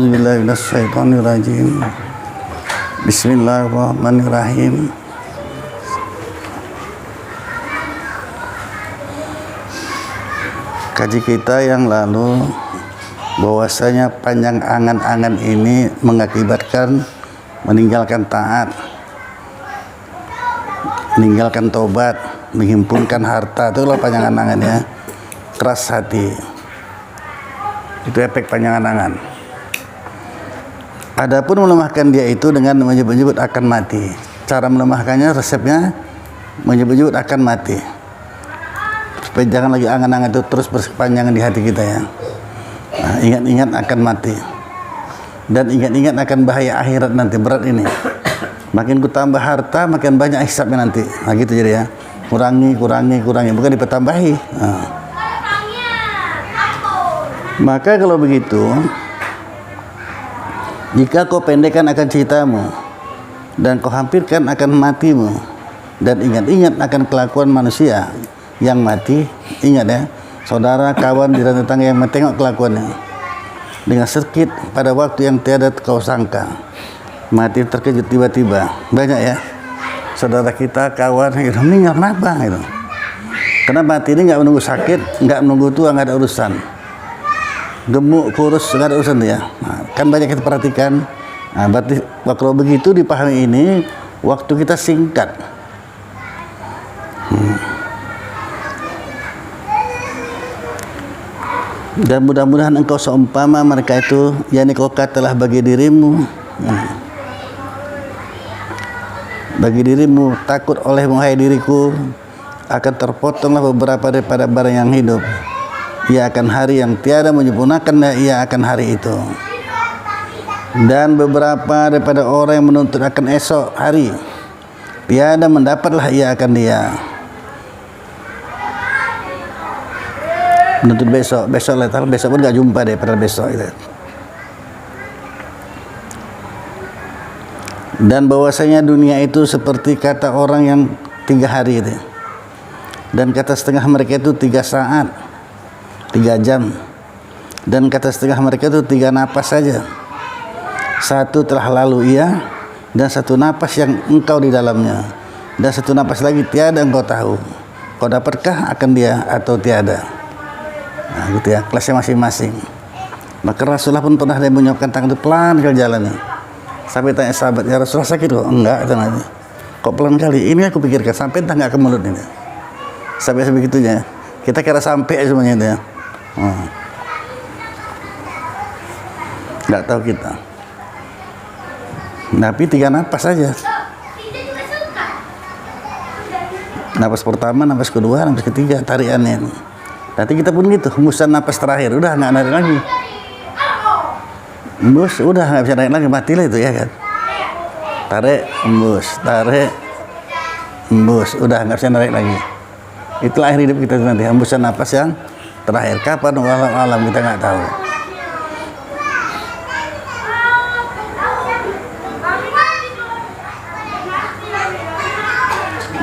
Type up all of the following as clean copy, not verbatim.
A'udzubillahi minasyaitonirrajim. Bismillahirrahmanirrahim. Kaji kita yang lalu bahwasanya panjang angan-angan ini mengakibatkan meninggalkan taat, meninggalkan tobat, menghimpunkan harta. Itulah panjang angan-angannya. Keras hati, itu efek panjang angan. Adapun melemahkan dia itu dengan menyebut-nyebut akan mati. Cara melemahkannya, resepnya menyebut-nyebut akan mati. Supaya jangan lagi angan-angan itu terus berkepanjangan di hati kita ya. Nah, ingat-ingat akan mati. Dan ingat-ingat akan bahaya akhirat nanti, berat ini. Makin ku tambah harta, makin banyak hisabnya nanti. Nah gitu jadi ya. Kurangi, bukan dipertambahi. Nah. Maka kalau begitu, jika kau pendekkan akan ceritamu dan kau hampirkan akan matimu dan ingat-ingat akan kelakuan manusia yang mati, ingat ya, saudara, kawan, jiran tetangga yang mentengok kelakuannya dengan sakit pada waktu yang tiada kau sangka, mati terkejut tiba-tiba. Banyak ya saudara kita, kawan gitu, meninggal kenapa gitu. Karena mati ini nggak menunggu sakit, nggak menunggu tua, nggak ada urusan. Gemuk, kurus, nggak ada urusan ya. Nah, kan banyak kita perhatikan. Nah, berarti kalau begitu dipahami ini, waktu kita singkat. Dan mudah-mudahan engkau seumpama mereka itu, yakni kau katalah bagi dirimu, bagi dirimu takut olehmu hai diriku, akan terpotonglah beberapa daripada barang yang hidup. Ia akan hari yang tiada menyempurnakan, ia akan hari itu. Dan beberapa daripada orang yang menuntut akan esok hari, tiada mendapatlah ia akan dia. Menuntut besok letal, besok pun gak jumpa deh pada besok itu. Dan bahwasanya dunia itu seperti kata orang yang 3 hari itu. Dan kata setengah mereka itu 3 saat, 3 jam, dan kata setengah mereka itu 3 napas saja. Satu telah lalu ia, dan 1 napas yang engkau di dalamnya, dan 1 napas lagi tiada engkau tahu. Kau dapatkah akan dia atau tiada? Nah gitu ya, kelasnya masing-masing. Maka Rasulullah pun pernah dia menyiapkan tangan itu pelan kali jalannya. Sampai tanya sahabat, ya Rasulullah sakit kok? Enggak, katanya. Kok pelan kali? Ini aku pikirkan sampai entah nggak ke mulut ini. Sampai sebegitunya. Kita kira sampai semuanya itu ya. Nggak tahu kita. Tapi 3 napas saja. Napas pertama, napas kedua, napas ketiga, tariannya. Nanti kita pun gitu, hembusan napas terakhir, udah nggak narik lagi. Hembus, udah nggak bisa narik lagi, matilah itu ya kan. Tarik, hembus, udah nggak bisa narik lagi. Itulah akhir hidup kita nanti, hembusan napas yang terakhir. Kapan walau alam kita nggak tahu.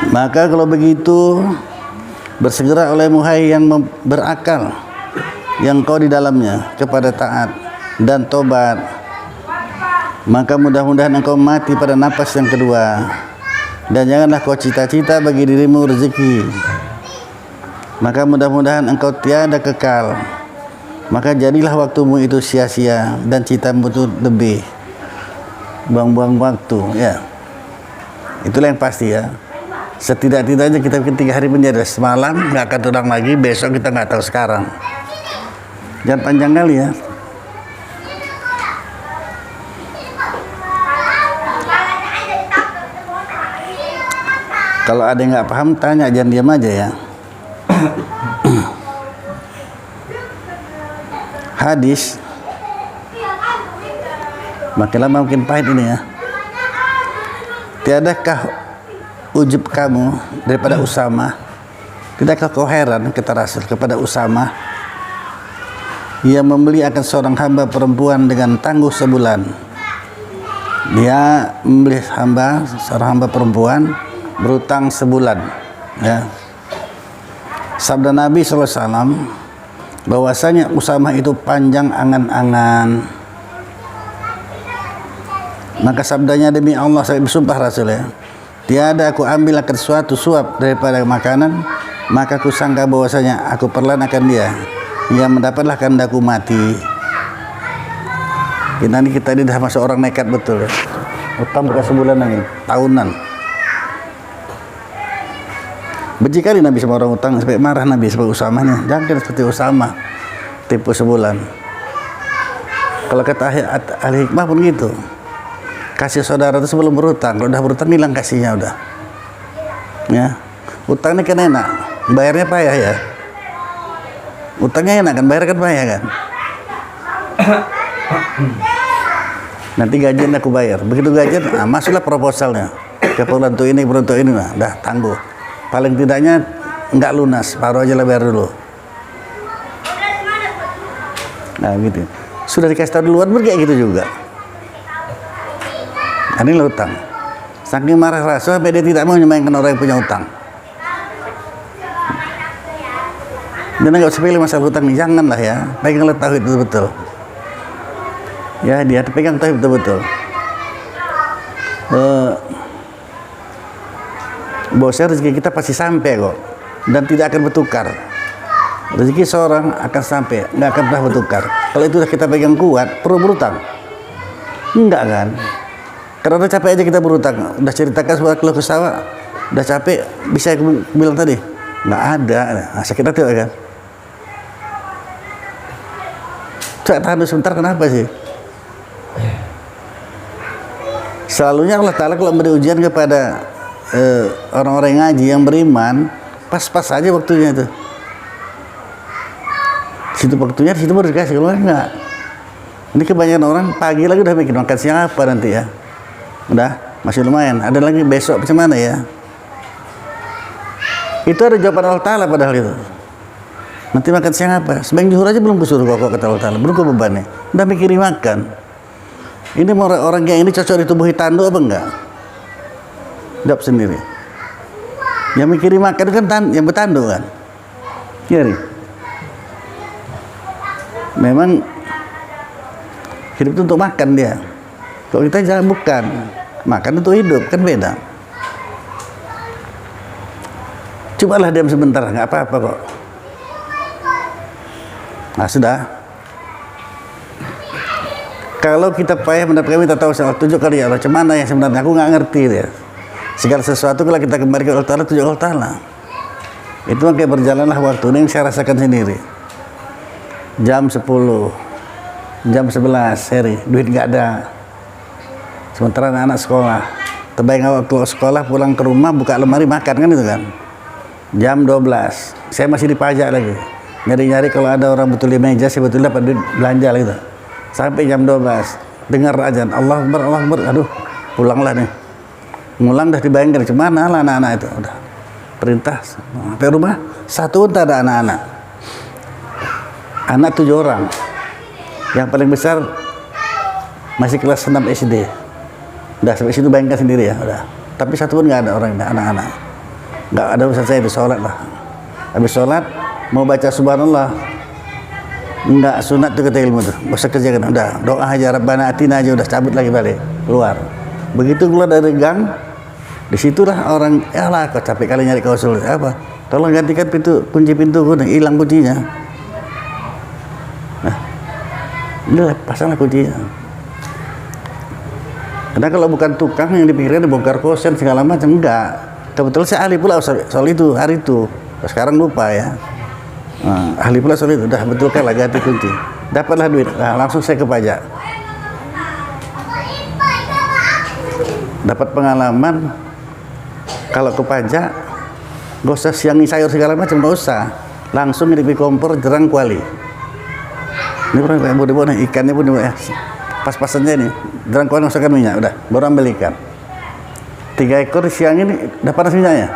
Maka kalau begitu, bersegera olehmu hai yang berakal, yang kau di dalamnya kepada taat dan tobat. Maka mudah-mudahan engkau mati pada napas yang kedua, dan janganlah kau cita-cita bagi dirimu rezeki. Maka mudah-mudahan engkau tiada kekal. Maka jadilah waktumu itu sia-sia dan citamu itu lebih buang-buang waktu ya. Itulah yang pasti ya. Setidak-tidaknya kita bikin 3 hari penjara, semalam nggak akan terbang lagi, besok kita nggak tahu sekarang. Jangan panjang kali ya. Kalau ada yang nggak paham tanya, jangan diam aja ya. Hadis makin lama makin pahit ini ya. Tiadakah ujub kamu daripada Usamah? Tidakkah kau heran, kata Rasul kepada Usamah, ia membeli akan seorang hamba perempuan dengan tangguh sebulan. Dia membeli seorang hamba perempuan berutang sebulan ya. Sabda Nabi SAW bahwasanya Usamah itu panjang angan-angan, Maka sabdanya, demi Allah saya bersumpah Rasul ya, tiada aku ambil akan suatu suap daripada makanan, maka aku sangka bahwasanya aku perlanakan dia yang mendapatlah kehendakku mati. Kita ini dah masuk orang nekat betul ya. Utang bukan sebulanan ini, tahunan. Benci kali Nabi sama orang utang, sampai marah Nabi sama Usamanya. Jangan seperti Usama, tipu sebulan. Kalau kata ahli hikmah pun gitu, kasih saudara itu sebelum berutang. Kalau udah berutang hilang kasihnya udah. Ya, utang ini kan enak, bayarnya payah ya. Utangnya enak kan, bayar kan payah kan. Nanti gajian aku bayar. Begitu gajian, masuklah proposalnya ke peruntuk ini, nah, dah tangguh. Paling tidaknya enggak lunas, paruh aja lah bayar dulu. Nah gitu. Sudah dikasih tahu duluan kayak gitu juga. Ini lah utang. Saking marah Rasul sampai dia tidak mau nyemainkan orang yang punya utang. Dan enggak usah pilih masalah utang nih, janganlah ya. Peganglah tauhid betul-betul. Ya, dia pegang tauhid betul-betul. Bahwasanya rezeki kita pasti sampai kok, dan tidak akan bertukar. Rezeki seorang akan sampai, nggak akan pernah bertukar. Kalau itu udah kita pegang kuat, perlu berutang? Enggak kan? Karena udah capek aja kita berutang. Udah ceritakan sebuah keluh kesah, udah capek, bisa aku bilang tadi, nggak ada. Nah, sakit hati kan? Coba tahan sebentar, kenapa sih? Selalunya Allah Ta'ala kalau memberi ujian kepada orang-orang yang ngaji, yang beriman, pas-pas aja waktunya itu. Situ waktunya, di situ baru dikasih, kalau enggak. Ini kebanyakan orang pagi lagi udah mikir makan siang apa nanti ya. Udah, masih lumayan. Ada lagi besok macam mana ya. Itu ada jawaban Allah Ta'ala padahal itu. Nanti makan siang apa? Sembahyang zuhur aja belum kusuruh kok kata Allah Ta'ala. Belum kok bebannya. Udah mikirin makan. Ini orang yang ini cocok ditubuhi tanduk apa enggak? Jawab sendiri. Yang mikirin makan kan yang bertanduk kan? Iya nih. Memang hidup itu untuk makan dia. Kalau kita jangan bukan. Makan untuk hidup, kan beda. Cobalah diam sebentar, nggak apa-apa kok. Nah sudah. Kalau kita payah mendapatkan, kita tahu salah, tunjuk kali ya Allah, macam mana yang sebenarnya aku nggak ngerti dia. Segala sesuatu kalau kita kembali ke Allah Ta'ala, tunjuk Allah Ta'ala. Itu kayak berjalanlah waktu ini yang saya rasakan sendiri. Jam 10, jam 11 seri, duit nggak ada. Sementara anak-anak sekolah, terbayang waktu sekolah pulang ke rumah buka lemari makan kan itu kan. Jam 12, saya masih dipajak lagi. Nyari-nyari kalau ada orang betul di meja, sebetulnya dapat duit belanja gitu. Sampai jam 12, dengar azan, Allah Akbar, Allah Akbar, aduh, pulanglah nih. Ngulang dah dibayangkan, cemana lah anak-anak itu, udah perintah. Sampai rumah, satu tak ada anak-anak. Anak 7 orang, yang paling besar masih kelas 6 SD. Udah sampai situ bayangkan sendiri ya, udah. Tapi satu pun nggak ada orang, anak-anak. Nggak ada urusan saya itu, sholat lah. Habis sholat, mau baca subhanallah. Enggak, sunat tuh kata ilmu tuh. Gak usah kerjakan, udah doa aja, Rabbana atina aja, udah cabut lagi balik, keluar. Begitu keluar dari gang, disitulah orang, ya lah kau capek kali nyari kausul, apa? Tolong gantikan kunci pintu, hilang kuncinya. Nah, udah pasanglah kuncinya. Karena kalau bukan tukang yang dipikirkan dibongkar kosen segala macam, enggak. Kebetulan saya ahli pula soal itu hari itu. Sekarang lupa ya. Nah, ahli pula soal itu, dah betulkan lah ganti kunci, dapatlah duit, nah, langsung saya ke pajak. Dapat pengalaman kalau ke pajak gak usah siangi sayur segala macam, gak usah, langsung di kompor jerang kuali. Ini orang kayak bodoh-bodoh, ikannya pun ya, pas-pasannya ini jerang kuali, masukkan minyak, udah baru ambil ikan 3 ekor siang ini, udah panas minyaknya,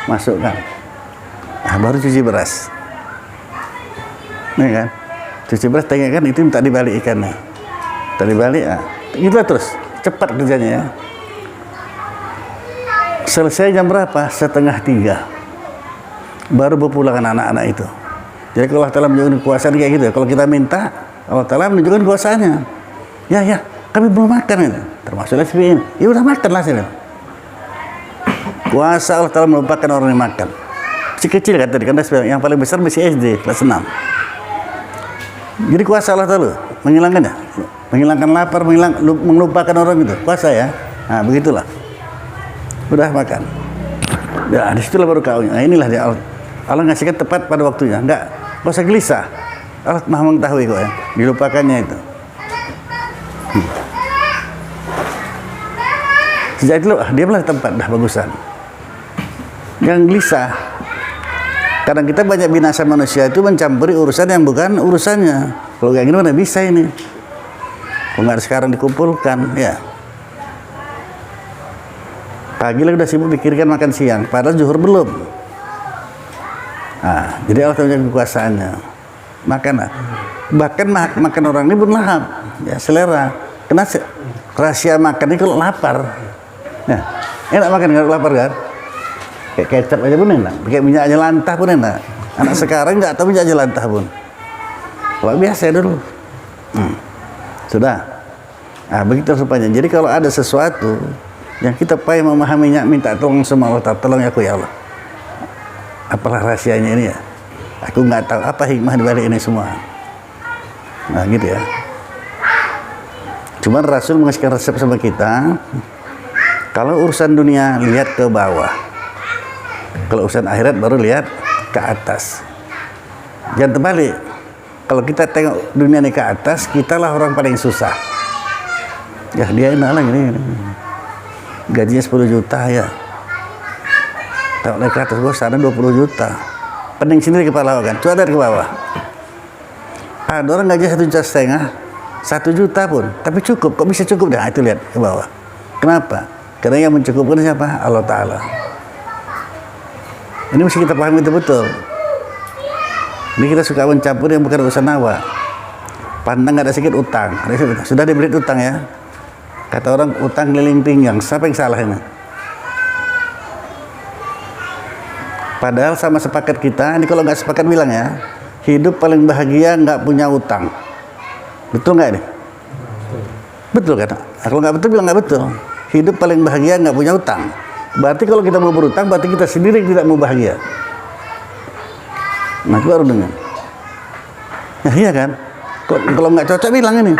masukkan, nah, baru cuci beras. Nih kan, cuci beras, tengok kan, itu minta dibalik ikannya, tadi balik, ah, itulah terus, cepat kerjanya ya. Selesai jam berapa? 2:30, baru berpulang anak-anak itu. Jadi kalau Allah Ta'ala menunjukkan kuasanya kayak gitu ya. Kalau kita minta, Allah Ta'ala menunjukkan kuasanya. Ya, kami belum makan ini, termasuk SBY ini. Ya udah makanlah sini. Kuasa Allah Ta'ala melupakan orang yang makan. Si kecil kata tadi, kan yang paling besar masih SD kelas 6. Jadi kuasa Allah Ta'ala menghilangkannya, menghilangkan lapar, melupakan orang itu. Kuasa ya. Nah, begitulah. Udah makan. Ya, di situlah baru kaunya. Nah, inilah dia Allah ngasihkan tepat pada waktunya. Enggak usah gelisah. Allah Maha mengetahui kok ya. Dilupakannya itu. Sejak itu dia belah tempat dah bagusan. Jangan gelisah. Kadang kita banyak binasa manusia itu mencampuri urusan yang bukan urusannya. Kalau kayak gini mana bisa ini? Kalau nggak sekarang dikumpulkan, ya. Pagi lah udah sibuk pikirkan makan siang, padahal zuhur belum. Nah, jadi Allah punya kekuasaannya. Makan, bahkan makan orang ini pun lahap, ya selera. Karena rahasia makan ini kalau lapar, ya enak makan kalau lapar kan. Kayak kecap aja pun enak, pakai minyak aja lantah pun enak. Anak sekarang nggak tahu minyak aja lantah pun. Kalau biasa dulu, sudah. Nah, begitu rupanya. Jadi kalau ada sesuatu yang kita payah memahaminya, minta tolong sama Allah, tolong aku ya Allah. Apalah rahasianya ini ya? Aku nggak tahu apa hikmah di balik ini semua. Nah, gitu ya. Cuman Rasul mengasihkan resep sama kita. Kalau urusan dunia lihat ke bawah. Kalau urusan akhirat baru lihat ke atas. Jangan terbalik. Kalau kita tengok dunia ini ke atas, kitalah orang paling susah. Ya dia enak lah gini. Gajinya 10 juta ya. Tak naik ke atas, bos sana 20 juta. Pening sendiri kepala kan, coba dari ke bawah. Ada orang gaji 1,5 juta, 1 juta pun, tapi cukup. Kok bisa cukup? Nah itu lihat ke bawah. Kenapa? Karena yang mencukupkan siapa? Allah Ta'ala. Ini mesti kita pahami itu betul. Ini kita suka mencampur yang bukan urusan awak. Pandang ada sedikit utang, sudah dibeli utang ya. Kata orang utang keliling pinggang, siapa yang salah ini? Padahal sama sepakat kita, ini kalau nggak sepakat bilang ya, hidup paling bahagia nggak punya utang. Betul nggak ini? Betul kan? Kalau nggak betul bilang nggak betul. Hidup paling bahagia nggak punya utang. Berarti kalau kita mau berutang, berarti kita sendiri tidak mau bahagia. Nah, itu baru dengar. Ya iya kan? Kalau nggak cocok bilang ini.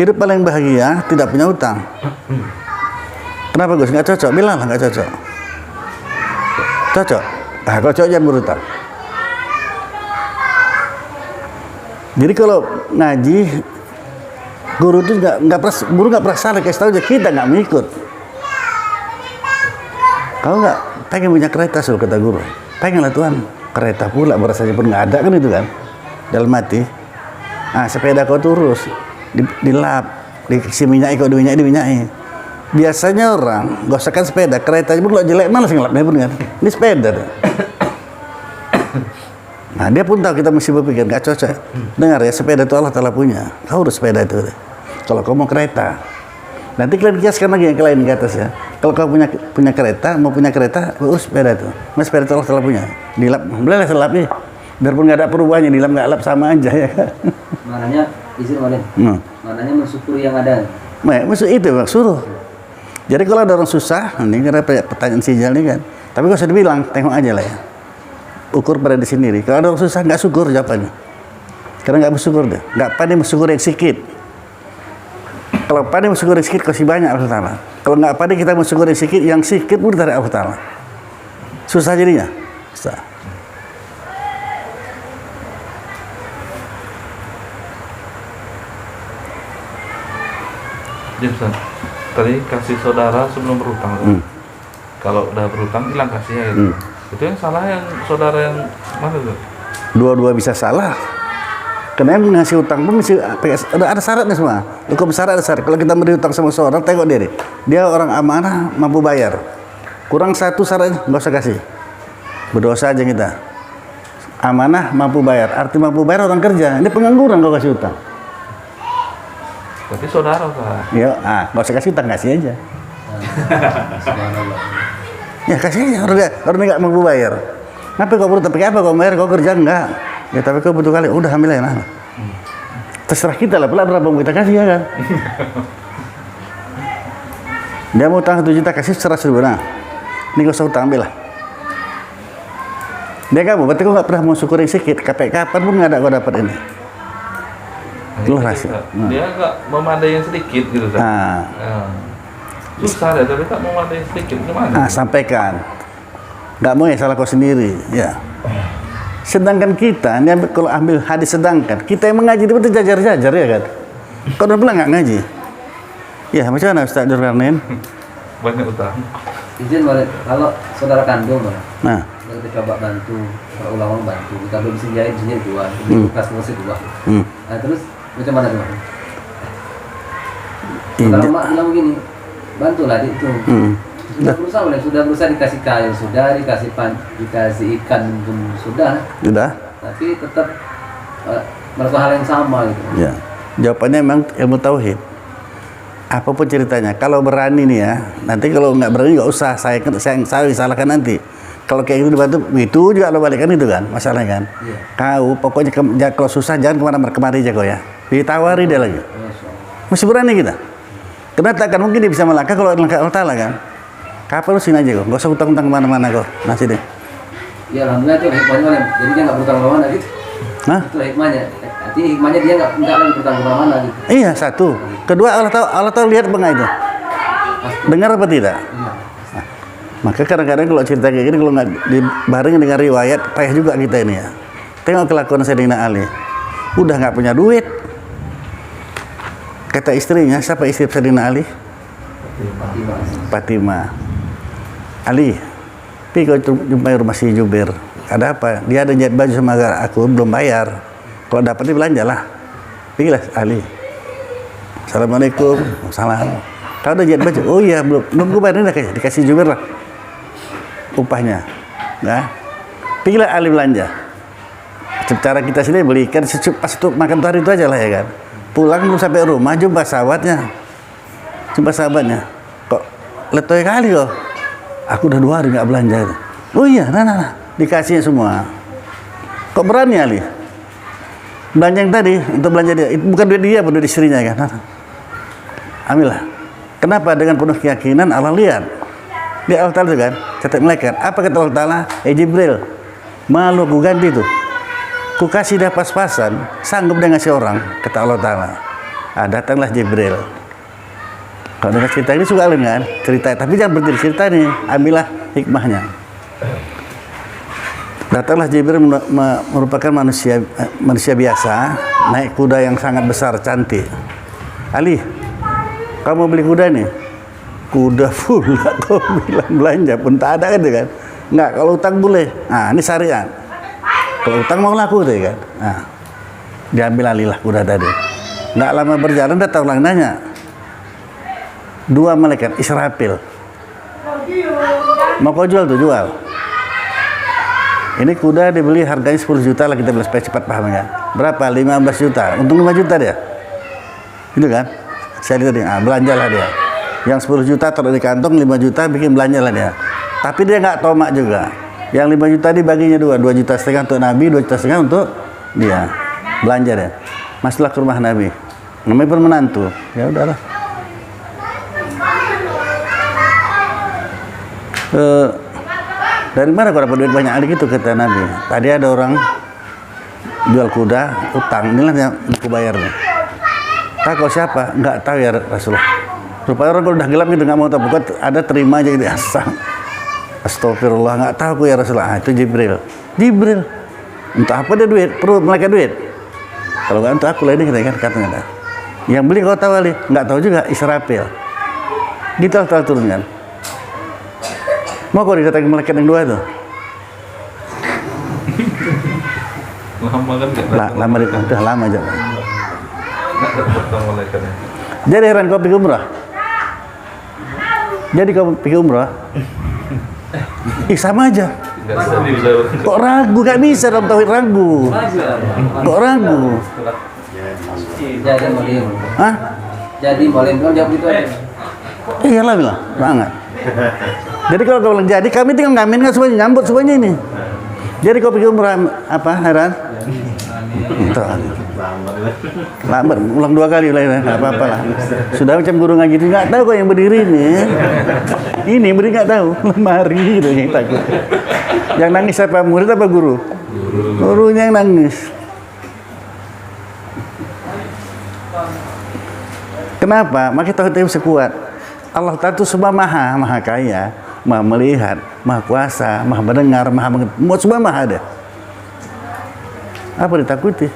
Hidup paling bahagia tidak punya utang. Kenapa Gus? Nggak cocok? Bilang lah nggak cocok. Cocok? Nah, kalau cocok jangan berutang. Jadi kalau ngaji, guru itu guru nggak pernah salah kasih tahu aja, kita nggak mengikut. Kau nggak pengen punya kereta, suruh kata guru. Pengen lah Tuhan, kereta pula berasanya pun nggak ada kan itu kan dalam hati. Nah, sepeda kau turus dilap, dikasih minyak, kau diminyaki. Biasanya orang gosakan sepeda, kereta pun kalau jelek malas ngelapnya pun kan. Ini sepeda tuh. Nah dia pun tahu kita mesti berpikir nggak cocok. Dengar ya, sepeda itu Allah Ta'ala punya. Kau urus sepeda itu. Kalau kau mau kereta, nanti kalian kiaskan lagi yang lain ke atas ya. Kalau kau punya kereta, mau punya kereta, urus sepeda itu. Mas sepeda itu Allah Ta'ala punya. Dilap, boleh lah selap nih. Biarpun nggak ada perubahannya, dilap nggak lap sama aja ya kan. Maknanya izin oleh. Maknanya mensyukuri yang ada. Maksud itu suruh. Jadi kalau ada orang susah, ini karena pertanyaan sijal ini kan. Tapi kalau sudah dibilang, tengok aja lah ya. Ukur pada diri sendiri. Kalau ada orang susah, nggak syukur jawabannya. Karena nggak bersyukur deh. Nggak pandai bersyukur yang sedikit. Kalau pandai bersyukur yang sedikit, kasih banyak Allah Ta'ala. Kalau nggak pandai kita bersyukur yang sedikit pun dari Allah Ta'ala. Susah jadinya. Susah. Jepsen, tadi kasih saudara sebelum berutang. Kalau udah berutang hilang kasihnya gitu. Itu yang salah yang saudara yang mana tuh? Dua-dua bisa salah. Karena yang ngasih utang pun mesti ada syaratnya semua. Hukum syarat ada syarat. Kalau kita beri utang sama seorang, tengok dia orang amanah, mampu bayar. Kurang satu syaratnya, nggak usah kasih. Berdosa aja kita. Amanah, mampu bayar. Arti mampu bayar orang kerja. Ini pengangguran kalau kasih utang. Tapi saudara Pak. Ya, nggak usah kasih utang, kasih aja. Ya kasih aja, orang nggak mampu bayar. Kenapa kau berutang? Pakai apa kau bayar? Kau kerja enggak? Ya tapi kau butuh kali, udah ambil aja. Terserah kita lah, berapa mau kita kasih ya kan. Dia mau utang 1 juta kasih 100.000, nah ini gak usah utang, ambil lah. Dia kamu, berarti kau nggak pernah mau syukurin sedikit, kapan pun nggak ada kau dapat ini. Lu rahasia. Dia nggak memadai yang sedikit gitu kan. Nah, susah deh, tapi tak memadai yang sedikit gimana? nah sampaikan. Nggak mau ya salah kau sendiri, ya. Sedangkan kita, ini kalau ambil hadis sedangkan, kita yang mengaji itu jajar-jajar ya kan. Kau udah bilang nggak ngaji. Ya macam mana Ustaz Dzulkarnain? Banyak utang. Izin boleh, kalau saudara kandung, boleh. Nah, Kita coba bantu, para ulama bantu. Kita belum bisa jahit, bisa 2, bekas selesai 2. Nah terus macam mana tuh? Kalau mak bilang begini, bantulah di itu. Sudah berusaha dikasih kayu, sudah dikasih ikan pun sudah. Tapi tetap melakukan hal yang sama gitu. Ya, jawabannya memang ilmu tauhid. Apapun ceritanya, kalau berani nih ya, nanti kalau nggak berani nggak usah saya salahkan nanti. Kalau kayak gitu dibantu, itu juga lo balikkan itu kan, masalahnya kan. Iya. Kau pokoknya kalau susah jangan kemana-kemari aja kau ya. Ditawari dia lagi. Mesti berani kita. Karena takkan mungkin dia bisa melangkah kalau langkah Allah Ta'ala kan. Kapan lu sini aja kok, nggak usah utang-utang kemana-mana kok, nasi deh. Ya alhamdulillah itu hikmahnya, jadi dia nggak berutang kemana gitu. Hah? Itu hikmahnya. Artinya hikmahnya dia nggak lagi berutang kemana gitu. Iya, satu. Kedua Allah tahu lihat bengah itu. Dengar apa tidak? Iya. Maka kadang-kadang kalau cerita kayak gini kalau nggak dibarengi dengan riwayat, payah juga kita ini ya. Tengok kelakuan Sayyidina Ali, udah nggak punya duit. Kata istrinya, siapa istri Sayyidina Ali? Fatimah. Ali, pergi kau jumpai rumah si Jubair. Ada apa? Dia ada jahit baju sama aku, belum bayar. Kalau dapat belanja lah. Pergilah Ali. Assalamualaikum. Salam. Kau udah jahit baju? Oh iya, belum gue bayar, ini dikasih Jubair lah upahnya. Nah, pergilah Ali belanja. Cara kita sini belikan pas untuk makan hari itu aja lah ya kan. Pulang belum sampai rumah jumpa sahabatnya. Kok letoy kali kok. Aku udah 2 hari nggak belanja. Oh iya, nah, dikasihnya semua. Kok berani Ali? Belanja yang tadi untuk belanja dia, itu bukan duit dia, bukan duit istrinya kan. Ambillah. Kenapa? Dengan penuh keyakinan Allah lihat. Dia Allah Ta'ala kan, kata malaikat. Apa kata Allah Ta'ala? Jibril, malu aku ganti tuh. Ku kasih dia pas-pasan, sanggup dia ngasih orang, kata Allah Ta'ala. Datanglah Jibril. Kalau dengar cerita ini suka alim kan? Cerita, tapi jangan berhenti cerita nih, ambillah hikmahnya. Datanglah Jibril merupakan manusia biasa, naik kuda yang sangat besar, cantik. Ali, kamu beli kuda nih? Kuda pula kau bilang belanja pun tak ada kan? Enggak, kalau utang boleh. Nah, ini syariat. Kalau utang mau laku deh kan? Nah, diambil alih lah kuda tadi. Enggak lama berjalan datang orang nanya. 2 malaikat Israfil. Mau kau jual tuh, jual. Ini kuda dibeli harganya 10 juta lah, kita beli supaya cepat paham kan? Berapa? 15 juta. Untung 5 juta dia. Itu kan? Saya lihat tadi, belanjalah dia. Yang 10 juta taruh di kantong, 5 juta bikin belanjalah dia. Tapi dia nggak tomak juga. Yang 5 juta dibaginya 2 juta setengah untuk Nabi, 2 juta setengah untuk dia. Belanja dia. Masuklah ke rumah Nabi. Namanya pun menantu. Ya udahlah. Dari mana kau dapat duit banyak Ali gitu, kata Nabi. Tadi ada orang jual kuda, utang. Inilah yang aku bayar nih. Tak kau siapa? Nggak tahu ya Rasulullah. Rupanya orang kalau udah gelap gitu nggak mau tahu, pokoknya ada terima aja gitu. Astagfirullah, nggak tahu aku ya Rasulullah. Itu Jibril. Untuk apa dia duit? Perlu mereka duit? Kalau nggak untuk aku lah ini kan katanya. Yang beli kau tahu Ali? Nggak tahu juga, Israfil. Gitu Allah turunkan. Mau kau didatangi malaikat yang 2 tuh? Lama kan nggak? Udah lama aja. Nggak datang malaikatnya. Jadi heran kau pergi umrah? Jadi kau pergi umrah? Sama aja. Kok ragu? Gak bisa dalam tauhid ragu. Kok ragu? Jadi boleh. Hah? Jadi boleh dong jawab gitu aja. Iyalah bilang, banget. Jadi kalau kau bilang jadi, kami tinggal ngamin kan semuanya, nyambut semuanya ini. Jadi kau pergi umrah apa? Heran? Tuh. Lambat, ulang 2 kali lah, nggak apa-apa lah. Sudah macam guru ngaji itu nggak tahu kok yang berdiri ini berdiri nggak tahu, lemari gitu yang takut. Yang nangis siapa, murid apa guru? Gurunya yang nangis. Kenapa? Maka tauhid itu sekuat. Allah Ta'ala itu semua maha kaya, maha melihat, maha kuasa, maha mendengar, maha mengerti. Semua maha ada. Apa ditakuti?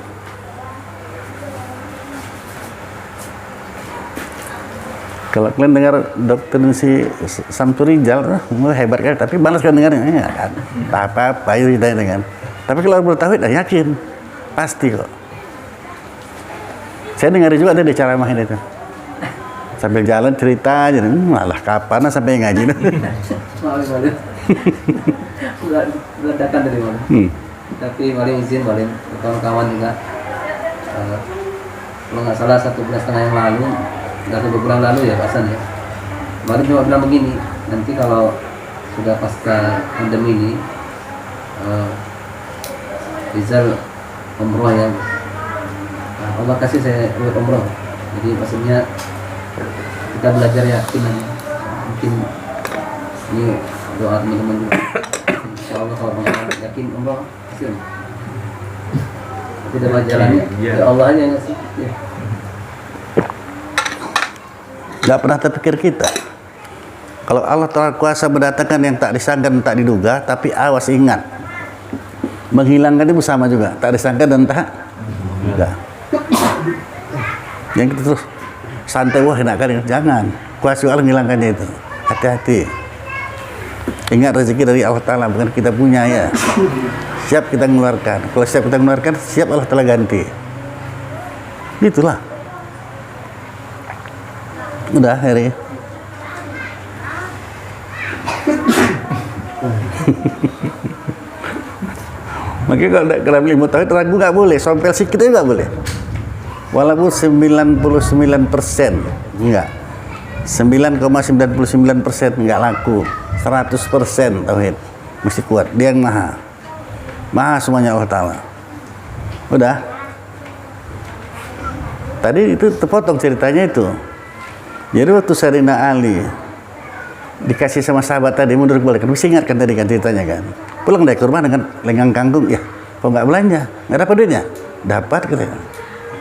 Kalau kalian dengar doktrin si Samsurijal, hebat kan, tapi balas kan dengarnya, kan? Apa-apa, itu dengan. Tapi kalau bertauhid, yakin, pasti kok. Saya dengar juga ada di ceramah itu. Sambil jalan cerita aja, malah kapan sampai ngaji. Ledakan dari mana? Tapi paling izin, paling kawan-kawan juga. Kalau nggak salah 1 bulan setengah yang lalu, nggak tahu beberapa bulan lalu ya Pak Hasan ya. Kemarin cuma bilang begini, nanti kalau sudah pasca pandemi ini, Rizal umroh ya. Nah, Allah kasih saya buat umroh. Jadi maksudnya kita belajar yakin, mungkin ini doa teman-teman juga. Insya Allah kalau teman-teman yakin umroh hasil. Tidak jalannya, ya Allah aja yang ngasih. Ya. Gak pernah terpikir kita. Kalau Allah Ta'ala kuasa mendatangkan yang tak disangka dan tak diduga, tapi awas ingat, menghilangkan itu sama juga, tak disangka dan tak diduga. Yang kita terus santai, wah enak kali, jangan. Kuasa Allah menghilangkannya itu, hati-hati. Ingat rezeki dari Allah Ta'ala, bukan kita punya ya. Siap kita mengeluarkan. Kalau siap kita mengeluarkan, siap Allah Ta'ala ganti. Itulah. Udah, Heri. Makanya kalau ilmu tauhid ragu nggak boleh, sompel sikit itu nggak boleh. Walaupun 99% enggak. 9,99% enggak laku. 100% tauhid mesti kuat. Dia yang maha. Maha semuanya Allah Ta'ala. Udah. Tadi itu terpotong ceritanya itu. Jadi waktu Sayyidina Ali dikasih sama sahabat tadi mundur balik, kan mesti ingatkan tadi kan ceritanya kan. Pulang dari kurma dengan lengang kangkung, ya kok nggak belanja, nggak dapat duitnya, dapat katanya.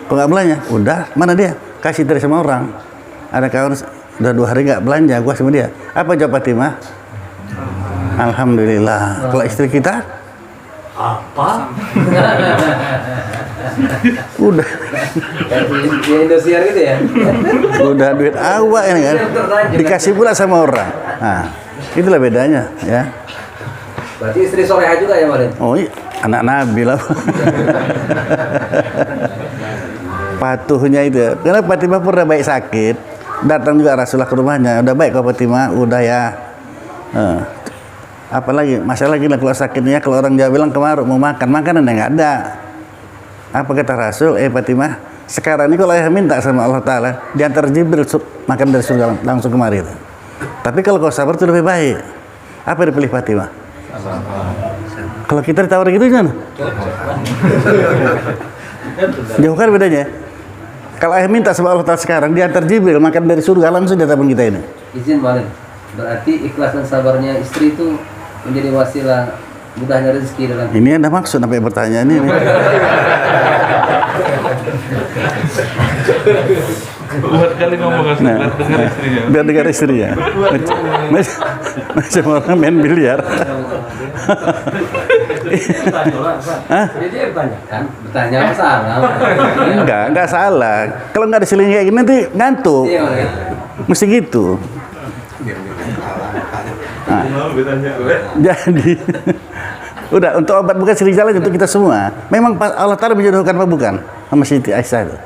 Kok nggak belanja, udah mana dia, kasih dari sama orang. Ada kawan udah 2 hari nggak belanja, gua sama dia. Apa jawab Fatimah? Alhamdulillah. Kalau istri kita Apa? udah Di Indosiar gitu ya? udah duit awak ini kan, dikasih pula sama orang. Nah, itulah bedanya ya. Berarti istri soleha juga ya Malin? Oh iya, anak Nabi lah. Patuhnya itu. Karena Fatimah pernah baik sakit, datang juga Rasulullah ke rumahnya. Udah baik kok Fatimah, udah ya. Apalagi masalah lagi lah kalau sakitnya, kalau orang Jawa bilang kemaru mau makan, makanan yang nggak ada. Apa kata Rasul? Fatimah, sekarang ini kalau ayah minta sama Allah Ta'ala, diantar Jibril makan dari surga langsung kemari. Tapi kalau kau sabar itu lebih baik. Apa yang dipilih Fatimah? Kalau kita ditawar gitu kan? Jauh kan bedanya. Kalau ayah minta sama Allah Ta'ala sekarang, diantar Jibril makan dari surga langsung di hadapan kita ini. Izin Malin. Berarti ikhlas dan sabarnya istri itu menjadi wasilah mudahnya rezeki dalam. Ini ada maksud sampai pertanyaan ini. Buat kali ngomong biar dengar istrinya. Biar dengar istrinya. Macam orang main biliar. Kan bertanya apa salah? Enggak salah. Kalau nggak diselingi kayak gini nanti ngantuk. Iya, Malin. Mesti gitu. Nah, jadi udah untuk obat bukan sering jalan untuk kita semua. Memang Allah Ta'ala menjodohkan apa bukan sama Siti Aisyah itu?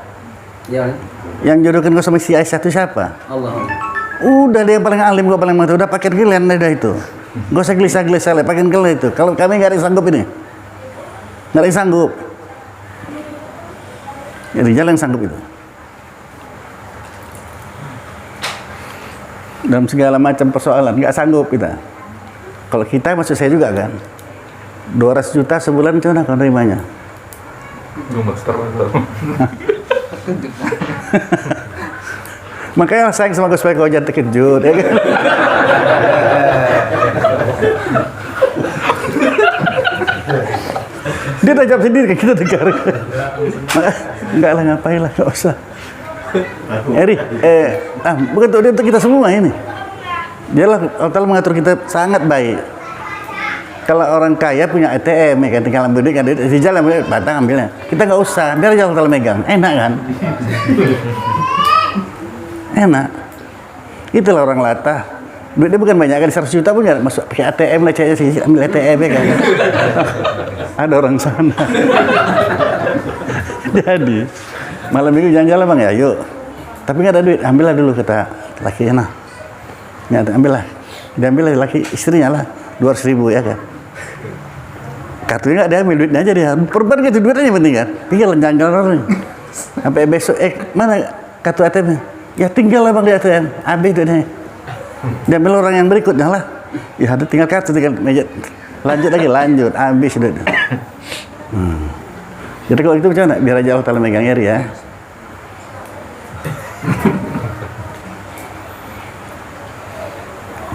Iya, Malin. Yang jodohkan kau sama Siti Aisyah itu siapa? Allah. Udah dia yang paling alim, gua paling mantap. Udah pakai giliran udah itu. Gak usah gelisah-gelisah lah, pakai giliran itu. Kalau kami nggak ada yang sanggup ini, nggak ada yang sanggup. Jadi jalan yang sanggup itu. Dalam segala macam persoalan nggak sanggup kita. Kalau kita maksud saya juga kan 200 juta sebulan itu kau nerimanya Gemes terus. Makanya sayang sama gue supaya kau jangan terkejut, ya kan? Dia udah jawab sendiri, kita dengar. Enggak lah, ngapain lah, nggak usah. Eri, bukan untuk kita semua ini. Dialah Allah mengatur kita sangat baik. Kalau orang kaya punya ATM, ya kan, tinggal ambil duit, kan, di jalan batang ambilnya. Kita nggak usah, biar aja Allah megang, enak kan? Enak. Itulah orang latah. Duitnya bukan banyak kan, 100 juta pun nggak masuk pakai ATM lah, ambil ATM ya kan. Ada orang sana. Jadi malam minggu jalan-jalan bang ya, yuk. Tapi nggak ada duit, ambillah dulu kata lakinya. Nah, nggak ambillah, diambillah laki istrinya lah 200.000 ya kan. Kartunya nggak diambil, duitnya aja dia. Perban gitu, duitnya penting kan. Tinggal jalan-jalan sampai besok, mana kartu ATM-nya? Ya tinggal lah bang di ATM, habis duitnya. Diambil orang yang berikutnya lah. Ya ada tinggal kartu, tinggal meja. Lanjut, habis duitnya. Jadi kalau itu macam mana? Biar aja Allah Ta'ala megang Eri ya.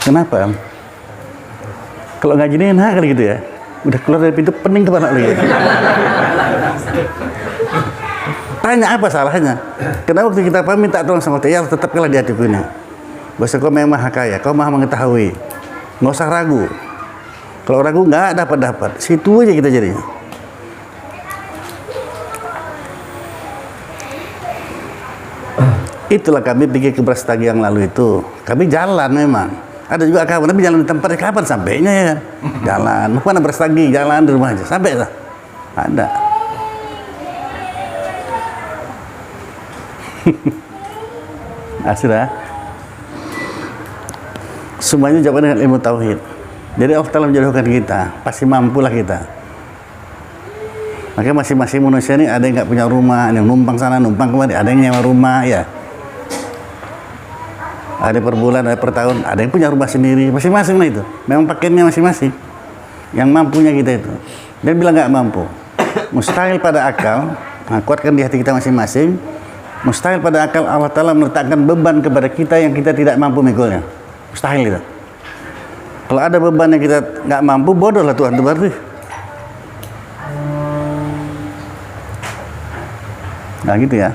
Kenapa? Kalau ngaji ini enak kali gitu ya. Udah keluar dari pintu pening kepala lagi. Tanya apa salahnya? Karena waktu kita minta tolong sama Allah, ya tetap kalah di hatiku ini. Bahasa kau memang maha kaya, kau maha mengetahui. Nggak usah ragu. Kalau ragu nggak dapat. Situ aja kita jadinya. Itulah kami pergi ke Brastagi yang lalu itu. Kami jalan memang. Ada juga kawan, tapi jalan di tempatnya kapan sampainya ya kan? Jalan, mana Brastagi, jalan di rumah aja. Sampai lah. Ada. Sudah. Semuanya jawaban dengan ilmu tauhid. Jadi Allah Ta'ala menjodohkan kita, pasti mampulah kita. Makanya masing-masing manusia ini ada yang nggak punya rumah, ada yang numpang sana, numpang kemari, ada yang nyewa rumah ya. Ada per bulan, ada per tahun, ada yang punya rumah sendiri, masing-masing lah itu. Memang pakainya masing-masing. Yang mampunya kita itu. Dan bilang nggak mampu. Mustahil pada akal, nah, kuatkan di hati kita masing-masing. Mustahil pada akal Allah Ta'ala meletakkan beban kepada kita yang kita tidak mampu mikulnya. Mustahil itu. Kalau ada beban yang kita nggak mampu, bodoh lah Tuhan itu berarti. Nah gitu ya.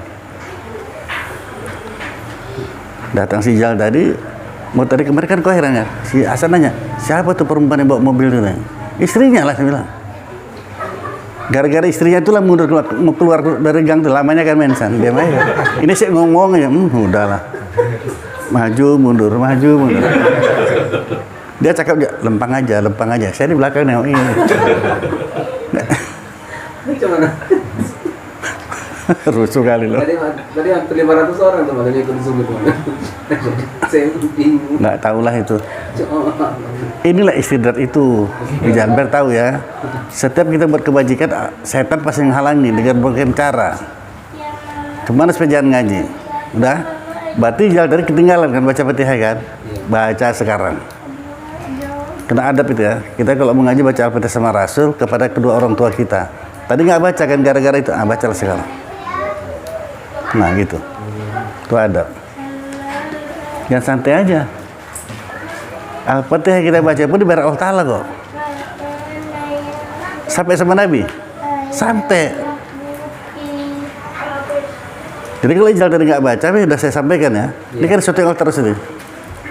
Datang si Jal tadi, mau tadi kemarin kan kau heran ya, si Hasan nanya, siapa tuh perempuan yang bawa mobil itu? Istrinya lah, saya bilang. Gara-gara istrinya itulah mundur mau keluar dari gang tuh, lamanya kan mensan, dia main. Ini sih ngomong aja, udahlah. Maju mundur. Dia cakap lempang aja. Saya di belakang nengok ini. Rusuh kali loh. Tadi hampir 500 orang tuh makanya ikut Zoom itu. Saya bingung. Nggak tahulah itu. Inilah istidrat itu. Jangan tahu ya. Setiap kita buat kebajikan, setan pasti menghalangi dengan berbagai cara. Kemana supaya jangan ngaji? Udah? Berarti jalan tadi ketinggalan kan baca Fatihah kan? Baca sekarang. Kena adab itu ya. Kita kalau mengaji baca Al-Fatihah sama Rasul kepada kedua orang tua kita. Tadi nggak baca kan gara-gara itu. Bacalah sekarang. Nah gitu. Itu adab. Jangan santai aja. Al-Fatihah kita baca pun dibayar Allah Ta'ala kok. Sampai sama Nabi. Sampai. Jadi kalau Ijal tadi nggak baca, udah saya sampaikan ya. Ini kan sesuatu yang terus ini.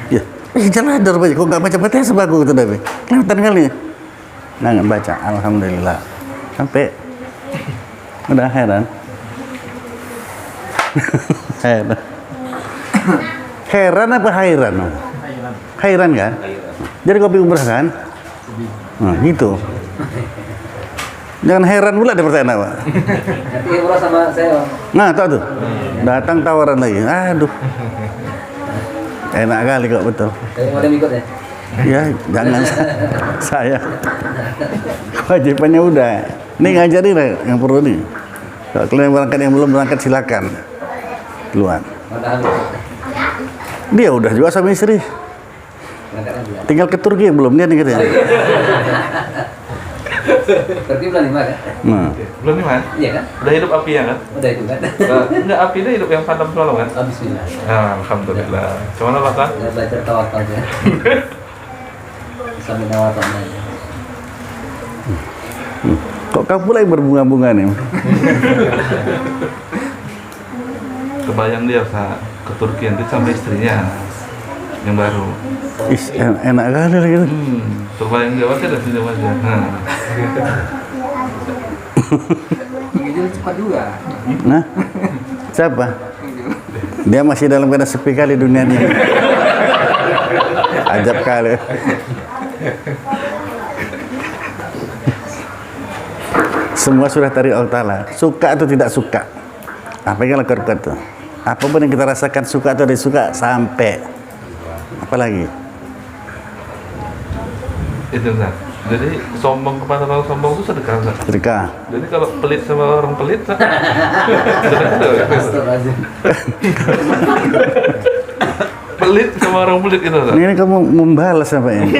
Ya, Ijal ada rupanya. Kok nggak baca Fatihah sebagus itu Nabi. Kelihatan kali. Nggak baca. Alhamdulillah. Sampai. Udah heran. Heran apa hairan? Hairan kan? Jadi kopi umrah kan? Nah, gitu. Jangan heran pula ada pertanyaan apa. Nanti umrah sama saya. Nah, tahu tuh. Datang tawaran lagi. Aduh. Enak kali kok betul. Saya mau ikut ya? Ya, jangan saya. Kewajibannya udah. Ini ngajarin lah yang perlu nih. Kalau kalian berangkat yang belum berangkat silakan. Duluan. Dia udah juga sama istri. Tinggal ke Turki yang belum dia nih katanya. Berarti bulan 5 kan? Nah, Belum nih man? Iya kan? Udah hidup api ya kan? Udah itu kan? Enggak, api itu hidup yang padam selalu kan? Oh, bismillah. Alhamdulillah. Cuman apa kan? Ya, belajar tawakal aja. Sambil nawatan aja. kok kamu pula yang berbunga-bunga nih? Kebayang dia ke Turki nanti sama istrinya yang baru. Enak kali gitu. Terbayang dia pasti ada senyum aja. Itu cepat juga. Nah, siapa? Dia masih dalam keadaan sepi kali dunia ini. Ajab kali. Semua sudah dari Allah Ta'ala. Suka atau tidak suka, apa yang lakukan itu? Apapun yang kita rasakan, suka atau tidak suka, sampai apalagi Itu Ustaz. Jadi sombong kepada orang sombong itu sedekah Ustaz. sedekah. Jadi kalau pelit sama orang pelit sedekah. Astagfirullahaladzim. Pelit sama orang pelit itu Ustaz. Ini kamu membalas apa ini?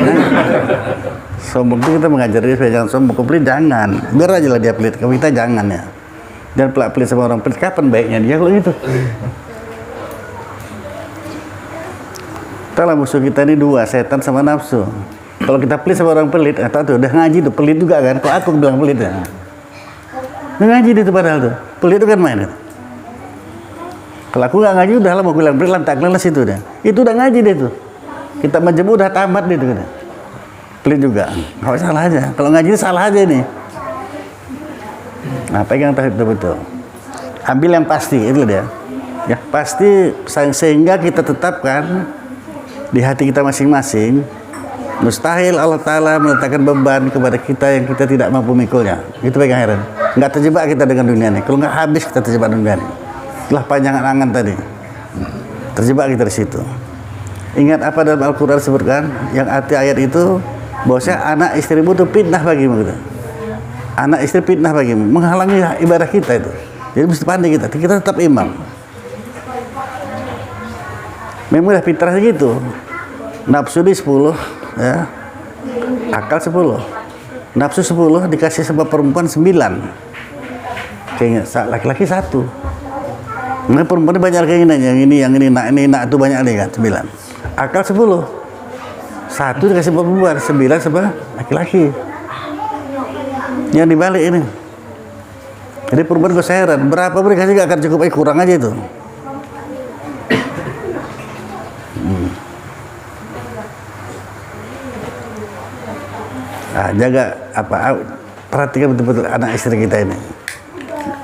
Sombong itu kita mengajar dia supaya jangan sombong. Kalau pelit jangan, biar aja lah dia pelit. Kalau kita jangan ya. Jangan pelit sama orang pelit. Kapan baiknya dia kalau gitu? Tahu lah musuh kita ini dua, setan sama nafsu. Kalau kita pelit sama orang pelit, tuh udah ngaji tuh pelit juga kan? Kalau aku bilang pelit ya, udah ngaji dia tuh padahal tuh pelit itu kan main. Kalau aku nggak ngaji udah lah mau bilang pelit lantak leles itu deh. Itu udah ngaji dia tuh. Kita menjemu udah tamat dia tuh kan. Pelit juga, nggak salah aja. Kalau ngaji salah aja nih. Nah, pegang betul. Ambil yang pasti itu dia. Ya pasti sehingga kita tetapkan di hati kita masing-masing. Mustahil Allah Ta'ala meletakkan beban kepada kita yang kita tidak mampu mikulnya. Itu pegang heran. Nggak terjebak kita dengan dunia ini. Kalau nggak habis kita terjebak dunia ini. Itulah panjangan angan tadi. Terjebak kita di situ. Ingat apa dalam Al-Quran disebutkan? Yang arti ayat itu bahwasanya anak istrimu itu fitnah bagimu gitu. Anak istri fitnah bagimu, menghalangi ibadah kita itu. Jadi mesti pandai kita tetap imam. Memang udah fitrah gitu. Nafsu di 10 ya. Akal 10. Nafsu 10 dikasih sama perempuan 9. Kayaknya laki-laki 1. Nah, perempuan banyak keinginan, yang ini nak itu banyak nih kan 9. Akal 10. 1 dikasih perempuan, 9 sama laki-laki. Yang dibalik ini. Jadi perempuan gue heran, berapa pun dikasih gak akan cukup, kurang aja itu. Nah, jaga perhatikan betul-betul anak istri kita ini.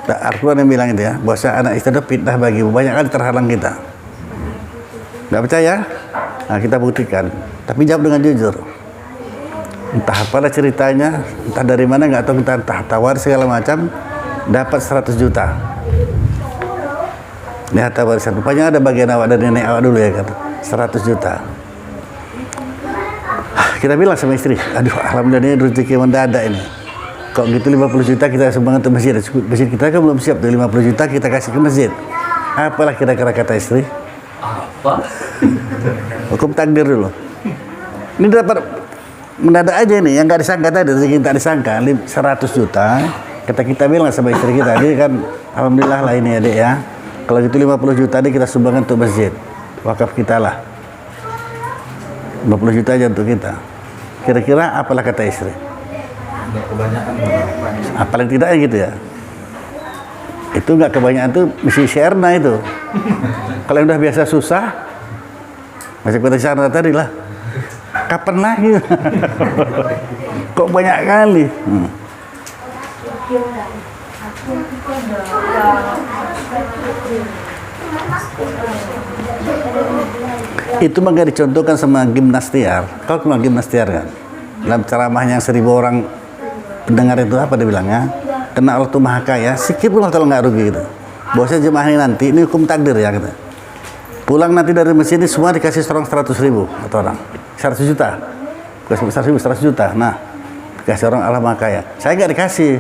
Al-Quran yang bilang itu ya, bahwa anak istri itu fitnah bagimu, banyak kali terhalang kita. Nggak percaya? Nah, kita buktikan. Tapi jawab dengan jujur. Entah apalah ceritanya, entah dari mana nggak tahu, entah tawar segala macam, dapat 100 juta. Ini harta warisan. Rupanya ada bagian awak dari nenek awak dulu ya kan, 100 juta. Kita bilang sama istri, aduh alhamdulillah ini rezeki mendadak ini. Kok gitu 50 juta kita sumbangkan ke masjid. Masjid kita kan belum siap tuh, 50 juta kita kasih ke masjid. Apalah kira-kira kata istri? Apa? Hukum takdir dulu. Ini dapat mendadak aja nih, yang nggak disangka tadi, rezeki tak disangka, 100 juta. Kita bilang sama istri kita, dia kan alhamdulillah lah ini ya dek ya. Kalau gitu 50 juta ini kita sumbangkan untuk masjid. Wakaf kita lah. 50 juta aja untuk kita. Kira-kira apalah kata istri? Nggak kebanyakan. Paling tidak gitu ya. Itu nggak kebanyakan tuh mesti syairna itu. Kalau yang udah biasa susah, masih pada syairna tadi lah. Kapan lagi? Kok banyak kali? Itu maka dicontohkan sama gimnastiar. Kalau kenal gimnastiar kan, dalam ceramahnya 1000 orang pendengar itu apa dia bilangnya? Karena Allah itu maha kaya, sikit pun kalau nggak rugi gitu. Bosnya jemaah ini nanti, ini hukum takdir ya gitu. Pulang nanti dari masjid ini semua dikasih seorang 100.000 atau orang 100 juta, 100 juta. Nah, dikasih orang Allah maha kaya. Saya nggak dikasih,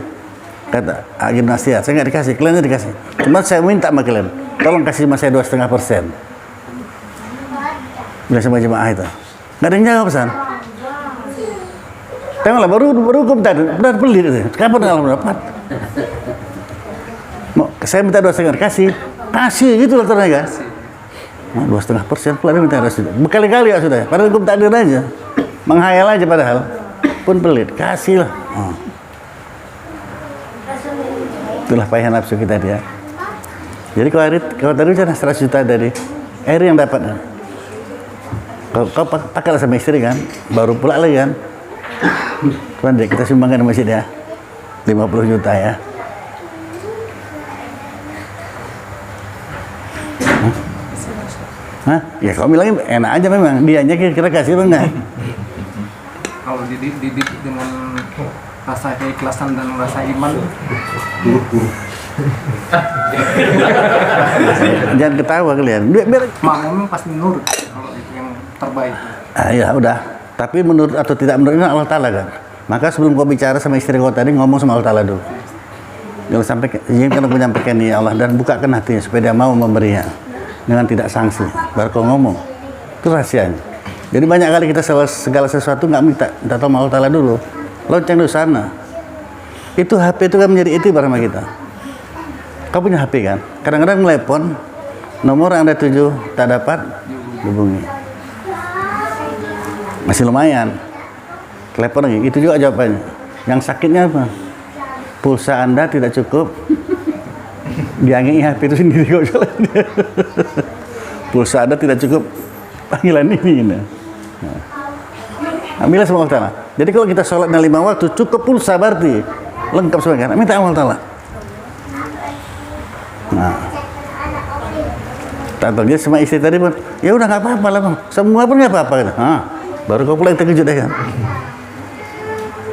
kata gimnastiar. Saya nggak dikasih, kalian dikasih. Cuma saya minta sama kalian, tolong kasih sama saya 2,5%. Bila sama jemaah itu, nggak ada yang jawab pesan. Tengoklah baru hukum tadi, benar pelit itu. Kapan dalam rapat? Saya minta 2,5 kasih gitu loh ternyata. 2,5% pula dia minta restu. Berkali-kali ya sudah. Padahal hukum takdir aja, menghayal aja padahal. Pun pelit, kasih lah. Itulah payah nafsu kita dia. Jadi kalau tadi udah 100 juta dari Eri yang dapat. Kau pakailah sama istri kan, baru pula lagi kan. Tuan dek, kita sumbangkan masjid ya, 50 juta ya. Hah? Ya kau bilangin enak aja memang, dianya kira-kira kasih apa enggak? Kalau dididik dengan rasa keikhlasan dan rasa iman. Jangan ketawa kalian. Biar Makmum pasti nurut kalau itu yang terbaik. ya udah. Tapi menurut atau tidak menurut Allah Ta'ala kan. Maka sebelum kau bicara sama istri kau tadi, ngomong sama Allah Ta'ala dulu. Jangan sampai izinkan aku menyampaikan ya Allah, dan bukakan hatinya supaya dia mau memberinya dengan tidak sanksi. Baru kau ngomong. Itu rahasianya. Jadi banyak kali kita segala sesuatu nggak minta tahu sama Allah Ta'ala dulu. Lonceng di sana. Itu HP itu kan menjadi itibar sama kita. Kau punya HP kan? Kadang-kadang telepon, nomor yang Anda tuju tak dapat hubungi. Masih lumayan. Telepon lagi, itu juga jawabannya. Yang sakitnya apa? Pulsa Anda tidak cukup. Diangi HP itu sendiri kok jalan. Pulsa Anda tidak cukup panggilan ini. Nah. Ambillah sama Allah Ta'ala. Jadi kalau kita sholat dengan 5 waktu cukup pulsa berarti lengkap semua kan? Minta Allah Ta'ala. Nah, contohnya sama istri tadi pun, ya udah nggak apa-apa lah bang, semua pun nggak apa-apa gitu. Baru kau pulang terkejut deh kan.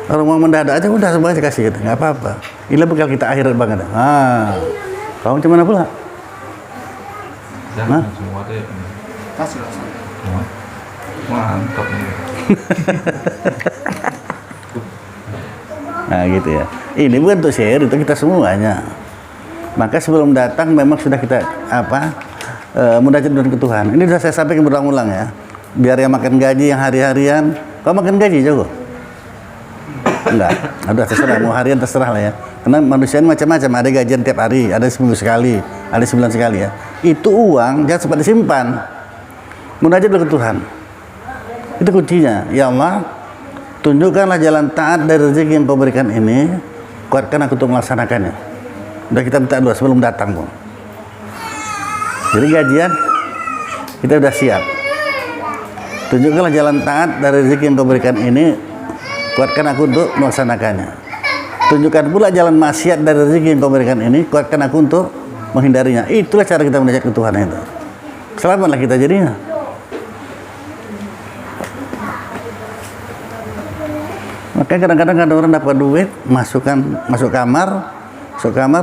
Kalau mau mendadak aja udah semuanya kasih gitu, nggak apa-apa. Inilah bekal kita akhirat banget. Kau macam mana pula? Jangan semua deh. Kasih lah. Mantap nih. Nah gitu ya. Ini bukan untuk share, itu kita semuanya. Maka sebelum datang memang sudah kita munajat dengan ke Tuhan. Ini sudah saya sampaikan berulang-ulang ya. Biar yang makan gaji yang hari-harian, kau makan gaji jago? Enggak, udah terserah, mau harian terserah lah ya. Karena manusia ini macam-macam, ada gajian tiap hari, ada seminggu sekali, ada sebulan sekali ya. Itu uang jangan sempat disimpan. Munajat dengan Tuhan. Itu kuncinya. Ya Allah, tunjukkanlah jalan taat dari rezeki yang kau berikan ini, kuatkan aku untuk melaksanakannya. Udah kita minta doa sebelum datang pun. Jadi gajian kita udah siap. Tunjukkanlah jalan taat dari rezeki yang kau berikan ini, kuatkan aku untuk melaksanakannya. Tunjukkan pula jalan maksiat dari rezeki yang kau berikan ini, kuatkan aku untuk menghindarinya. Itulah cara kita menajat ke Tuhan itu. Selamatlah kita jadinya. Makanya kadang-kadang ada orang dapat duit, masuk kamar,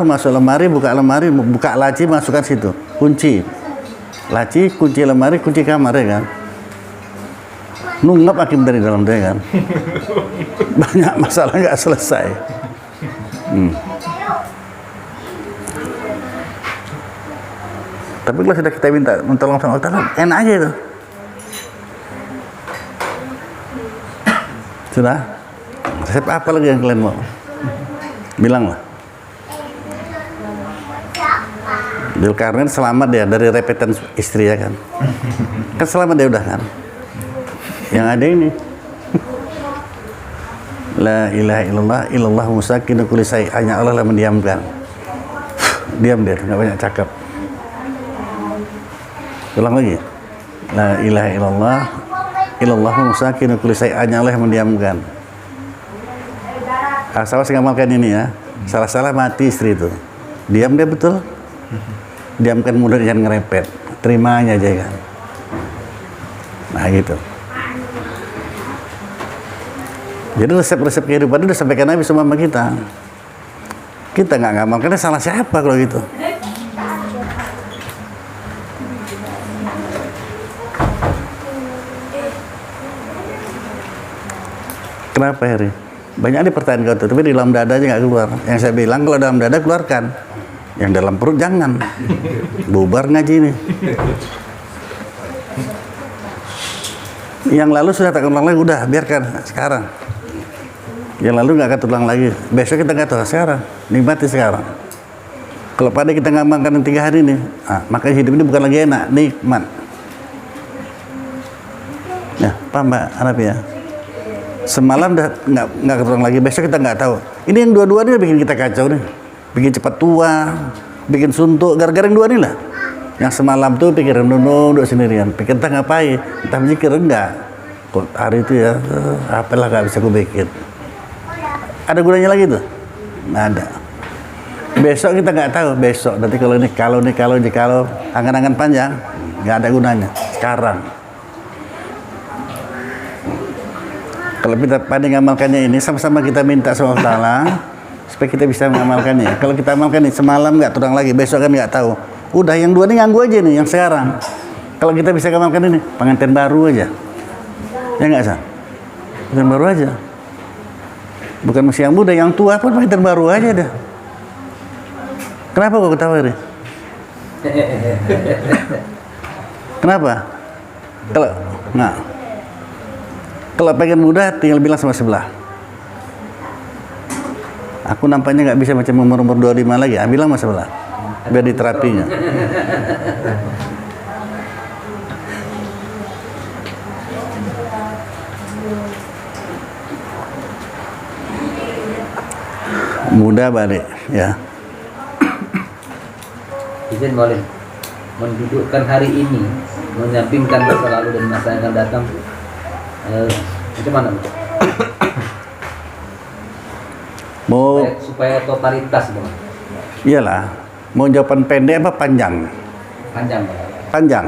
masuk lemari, buka laci, masukkan situ, kunci laci, kunci lemari, kunci kamar ya kan. Nunggap hakim dari dalam dia kan. Banyak masalah nggak selesai. Tapi kalau sudah kita minta tolong sama Allah, enak aja itu. Sudah. Resep apa lagi yang kalian mau? Bilanglah. Zulkarnain selamat dia dari repetan istri ya kan. Kan selamat dia udah kan. Yang ada ini. La ilaha illallah musakinu kulli syai'. Hanya Allah yang mendiamkan. Diam dia, enggak banyak cakap. Ulang lagi. La ilaha illallah musakinu kulli syai'. Hanya Allah yang mendiamkan. Awas ngamalkan ini ya. Salah-salah mati istri itu. Diam dia betul. Diamkan mulut, jangan ngerepet. Terimanya aja kan. Nah gitu. Jadi resep-resep kehidupan itu disampaikan Nabi sama kita. Kita nggak ngamalkan, salah siapa kalau gitu? Kenapa Heri? Banyak dipertanyaan kau tuh, tapi di dalam dada aja nggak keluar. Yang saya bilang kalau dalam dada keluarkan, yang dalam perut jangan. Bubar ngaji ini. Yang lalu sudah tak ulang lagi, udah biarkan sekarang. Yang lalu nggak akan terulang lagi. Besok kita nggak tahu, sekarang nikmati sekarang. Kalau pada kita ngamalkan yang 3 hari ini, maka hidup ini bukan lagi enak, nikmat. Ya, paham Mbak Arab ya? Semalam udah nggak terulang lagi, besok kita nggak tahu. Ini yang dua-duanya bikin kita kacau nih, bikin cepat tua, bikin suntuk, gara-gara yang dua ini lah. Yang semalam tuh pikiran duduk sendirian, pikir entah ngapain, entah mikir enggak. Kok hari itu ya, apalah nggak bisa gue bikin. Ada gunanya lagi tuh? Nggak ada. Besok kita nggak tahu, besok nanti kalau angan-angan panjang nggak ada gunanya. Sekarang kalau kita pada ngamalkannya ini, sama-sama kita minta sama Allah Ta'ala supaya kita bisa mengamalkannya. Kalau kita amalkan ini semalam nggak terulang lagi, besok kan nggak tahu. Udah yang dua ini ganggu aja nih, yang sekarang. Kalau kita bisa ngamalkan ini, pengantin baru aja. Ya nggak sah? Pengantin baru aja. Bukan mesti yang muda, yang tua pun pengantin baru aja dah. Kenapa kok ketawa ini? Kenapa? Kalau pengen muda, tinggal bilang sama sebelah. Aku nampaknya nggak bisa macam umur 25 lagi. Bilang sama sebelah, biar diterapinya. Muda balik, ya. Izin boleh mendudukkan hari ini, menyampingkan masa lalu dan masa yang akan datang. Macam mana? Supaya totalitas, Bang. Iyalah, mau jawaban pendek apa panjang? Panjang, Bang. Panjang.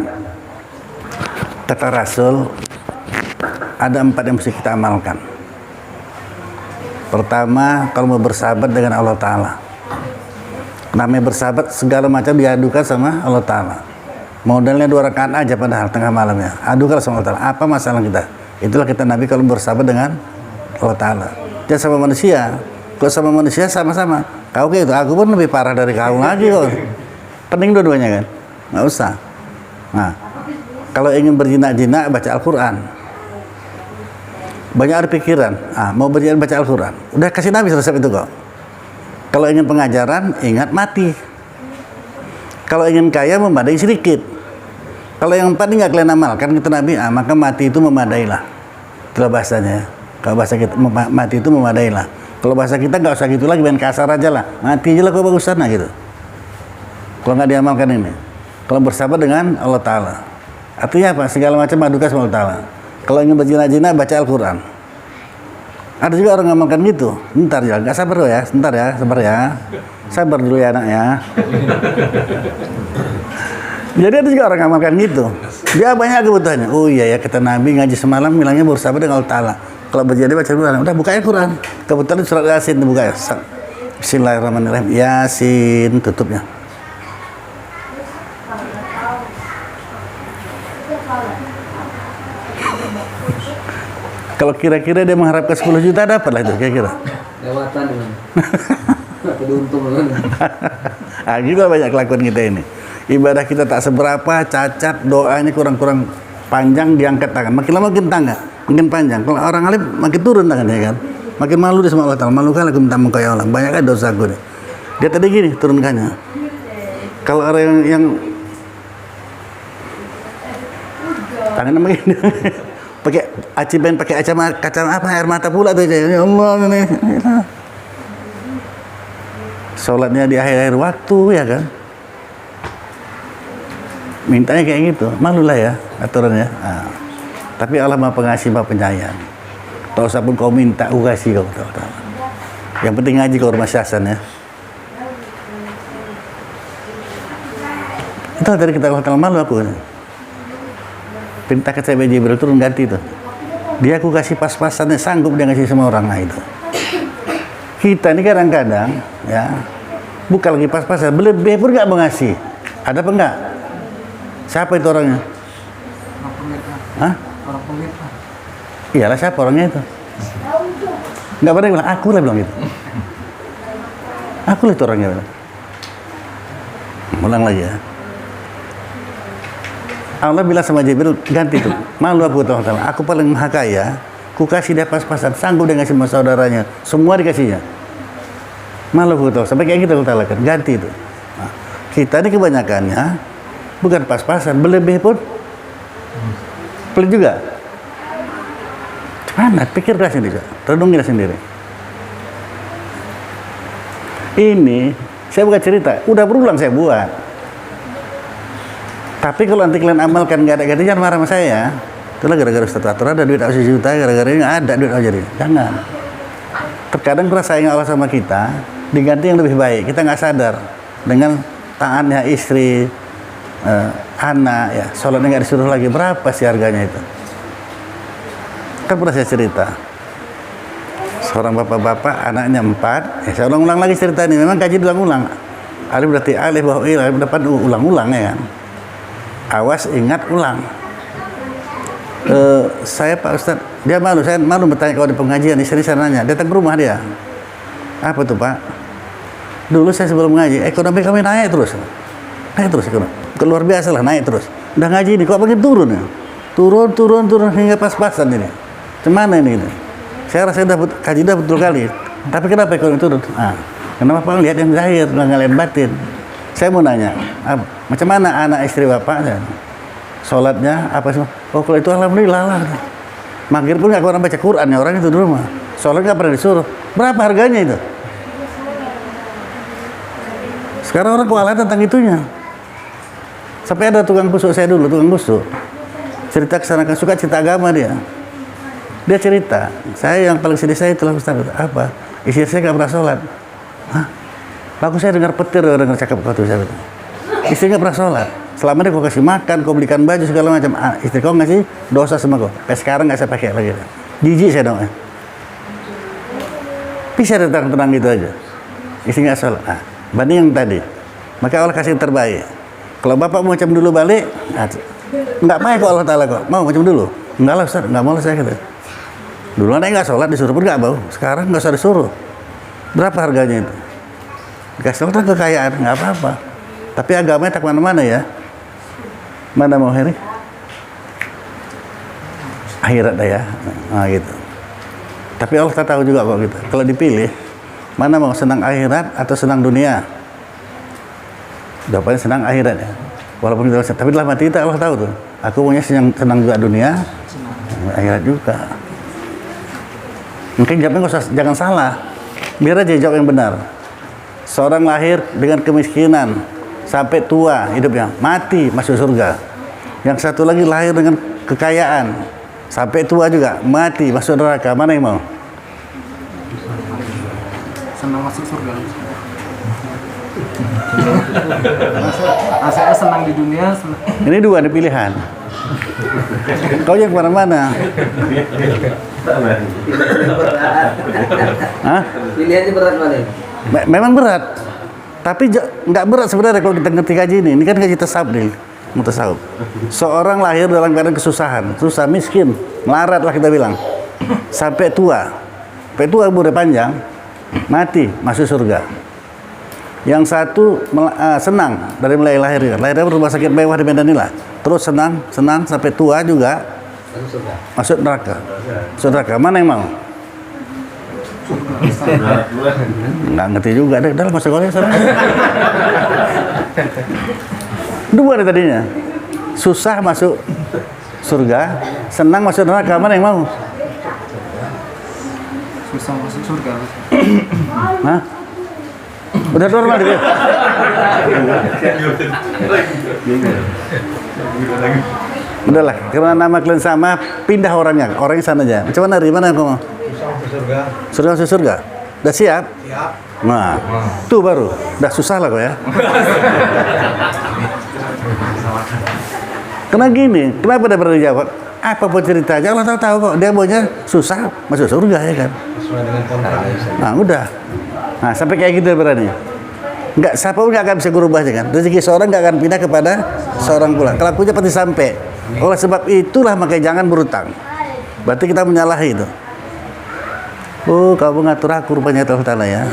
Kata Rasul, ada 4 yang mesti kita amalkan. Pertama, kalau mau bersahabat dengan Allah Ta'ala. Namanya bersahabat, segala macam diadukan sama Allah Ta'ala. Modalnya 2 rakaat aja padahal tengah malamnya. Adukan sama Allah Ta'ala. Apa masalah kita? Itulah kita Nabi kalau bersahabat dengan Allah Ta'ala. Jangan sama manusia. Kalau sama manusia sama-sama. Kau kayak itu, aku pun lebih parah dari kau lagi kok. Pening dua-duanya kan? Nggak usah. Nah, kalau ingin berjinak-jinak, baca Al-Quran. Banyak ada pikiran, mau berjinak baca Al-Quran. Udah kasih Nabi resep itu kok. Kalau ingin pengajaran, ingat mati. Kalau ingin kaya, memadai sedikit. Kalau yang 4 ini nggak kalian amalkan, kita Nabi, maka mati itu memadailah. Itulah bahasanya. Kalau bahasa kita, mati itu memadailah. Kalau bahasa kita nggak usah gitu lagi, main kasar aja lah. Mati aja lah kok bagusan, nah gitu. Kalau nggak diamalkan ini. Kalau bersahabat dengan Allah Ta'ala. Artinya apa? Segala macam adukan sama Allah Ta'ala. Kalau ingin berjina-jina, baca Al-Quran. Ada juga orang ngamalkan gitu. Bentar ya, nggak sabar loh ya. Sebentar ya, sabar ya. Sabar dulu ya anak ya. Jadi ada juga orang ngamalkan gitu. Dia banyak kebutuhannya. Oh iya ya, kata Nabi ngaji semalam bilangnya bersahabat dengan Allah Ta'ala. Kalau berjadi baca Al-Quran, udah buka Al-Quran. Kebetulan surat Yasin dibuka ya. Bismillahirrahmanirrahim. Yasin, tutupnya. Kalau kira-kira dia mengharapkan 10 juta, dapat lah itu kira-kira. Lewatan dengan untung dengan. Juga banyak kelakuan kita ini. Ibadah kita tak seberapa, cacat, doanya kurang-kurang panjang, diangkat tangan. Makin lama makin tangga, makin panjang. Kalau orang alim makin turun tangannya kan. Makin malu dia sama Allah Ta'ala. Malu kan aku minta muka ya Allah. Banyak kan dosa aku nih. Dia tadi gini turunkannya. Kalau orang yang tangannya begini. pakai aciben pakai kacamata apa air mata pula tuh ya Allah ini. Sholatnya di akhir-akhir waktu ya kan, mintanya kayak gitu, malulah ya aturannya. Tapi Allah Maha Pengasih Maha Penyayang. Tak usah pun kau minta, aku kasih kau. Yang penting ngaji kau rumah syasan ya. Itu tadi kita kalau malu aku. Perintah ke saya Jibril turun ganti itu. Dia aku kasih pas-pasannya, sanggup dia ngasih semua orang. Nah itu. Kita ini kadang-kadang ya bukan lagi pas-pasan, lebih pun nggak mau ngasih. Ada apa enggak? Siapa itu orangnya? Orang pemirsa. Hah? Orang pemirsa. Iyalah siapa orangnya itu? Nggak pernah bilang, aku lah bilang gitu. Aku lah itu orangnya bilang. Ulang lagi ya. Allah bilang sama Jibril, ganti tuh. Malu aku tahu, aku paling maha kaya. ku kasih dia pas-pasan, sanggup dia ngasih sama saudaranya, semua dikasihnya. Malu ku tahu, sampai kayak gitu ku talakan, ganti itu. Nah, kita ini kebanyakannya bukan pas-pasan, berlebih pun pelit juga. Mana? Pikirlah sendiri, renungilah sendiri. Ini saya bukan cerita, udah berulang saya buat. Tapi kalau nanti kalian amalkan nggak ada ganti, jangan marah sama saya. Itulah gara-gara Ustaz Atur ada duit 1 juta, gara-gara ini nggak ada duit jadi. Jangan. Terkadang sayang Allah sama kita, diganti yang lebih baik. Kita nggak sadar dengan taatnya istri, anak, ya, sholatnya nggak disuruh lagi, berapa sih harganya itu? Kan pernah saya cerita, seorang bapak-bapak, anaknya 4, saya ulang-ulang lagi cerita ini, memang kaji ulang-ulang. Alif berarti alif, bahwa alif dapat ulang-ulang ya kan. Awas, ingat, ulang. Saya Pak Ustadz, dia malu, saya malu bertanya kalau di pengajian, istri saya nanya, datang ke rumah dia. Apa tuh Pak? Dulu saya sebelum ngaji, ekonomi kami naik terus ekonomi. Luar biasa lah, naik terus. Udah ngaji ini, kok makin turun ya? Turun hingga pas-pasan ini. Cemana ini? Saya rasa kaji dah betul kali. Tapi kenapa ekonomi turun? Kenapa Pak lihat yang zahir, nggak ngeliat batin? Saya mau nanya, macam mana anak istri Bapak? Sholatnya apa semua? Oh kalau itu alhamdulillah lah. Maghrib pun nggak pernah baca Quran ya orang itu di rumah. Sholat nggak pernah disuruh. Berapa harganya itu? Sekarang orang kewalahan tentang itunya. Sampai ada tukang busuk saya dulu, tukang busuk. Cerita kesana, suka cerita agama dia. Dia cerita, saya yang paling sedih saya itulah Ustaz. Apa? Istri saya nggak pernah sholat. Hah? Bagus saya dengar petir, dengar cakap kau tuh saya. Istri nggak pernah sholat. Selama ini kau kasih makan, kau belikan baju segala macam. Istri kau ngasih dosa sama kau. Sampai sekarang nggak saya pakai lagi. Jijik saya dong. Bisa tenang gitu aja. Istri nggak sholat. Banding yang tadi. Maka Allah kasih yang terbaik. Kalau Bapak mau macam dulu balik, nggak baik kok Allah Ta'ala kok. Mau macam dulu? Enggak lah Ustaz, nggak mau lah saya gitu. Dulu anak nggak sholat, disuruh pun nggak mau. Sekarang nggak usah disuruh. Berapa harganya itu? Dikasih Allah kekayaan, nggak apa-apa. Tapi agamanya tak kemana-mana ya. Mana mau Heri? Akhirat dah ya. Nah gitu. Tapi Allah tak tahu juga kok gitu. Kalau dipilih, mana mau senang akhirat atau senang dunia? Jawabannya senang akhirat ya. Walaupun kita, tapi dalam hati kita Allah tahu tuh. Aku punya senang juga dunia, akhirat juga. Mungkin jawabnya jangan salah. Biar aja jawab yang benar. Seorang lahir dengan kemiskinan sampai tua hidupnya, mati masuk surga. Yang satu lagi lahir dengan kekayaan sampai tua juga, mati masuk neraka. Mana yang mau? Senang masuk surga. Saya senang di dunia. Ini dua ada pilihan. Kau yang kemana-mana. Hah? Pilihannya berat mana? Memang berat, tapi nggak berat sebenarnya kalau kita ngerti kaji ini. Ini kan kaji tasawuf nih, mutasawuf. Seorang lahir dalam keadaan kesusahan, susah, miskin, melarat lah kita bilang, sampai tua umurnya panjang, mati masuk surga. Yang satu senang dari mulai lahirnya rumah sakit mewah di Medan Inilah, terus senang sampai tua juga masuk neraka. Mana yang mau? Nggak ngerti juga deh, dalam masuk sekolah sana. Dua deh tadinya, susah masuk surga, senang masuk neraka. Mana yang mau? Susah masuk surga. Hah? Udah normal dia. Udahlah, karena nama kalian sama, pindah orangnya sana aja. Macam mana? Dari mana kamu? Surga. Surga. Udah siap? Siap. Nah, tuh baru. Udah susah lah kok ya. Karena gini, kenapa dia berani jawab? Apa pun ceritanya, Allah tahu kok. Dia maunya susah masuk surga ya kan. Sesuai dengan kontrak. Nah, udah. Nah, sampai kayak gitu berani. Enggak, siapa pun nggak akan bisa berubah kan. Rezeki seorang nggak akan pindah kepada seorang pula. Kelakuannya pasti sampai. Oleh sebab itulah makanya jangan berutang. Berarti kita menyalahi itu. Oh, kamu ngatur aku rupanya Allah Ta'ala ya.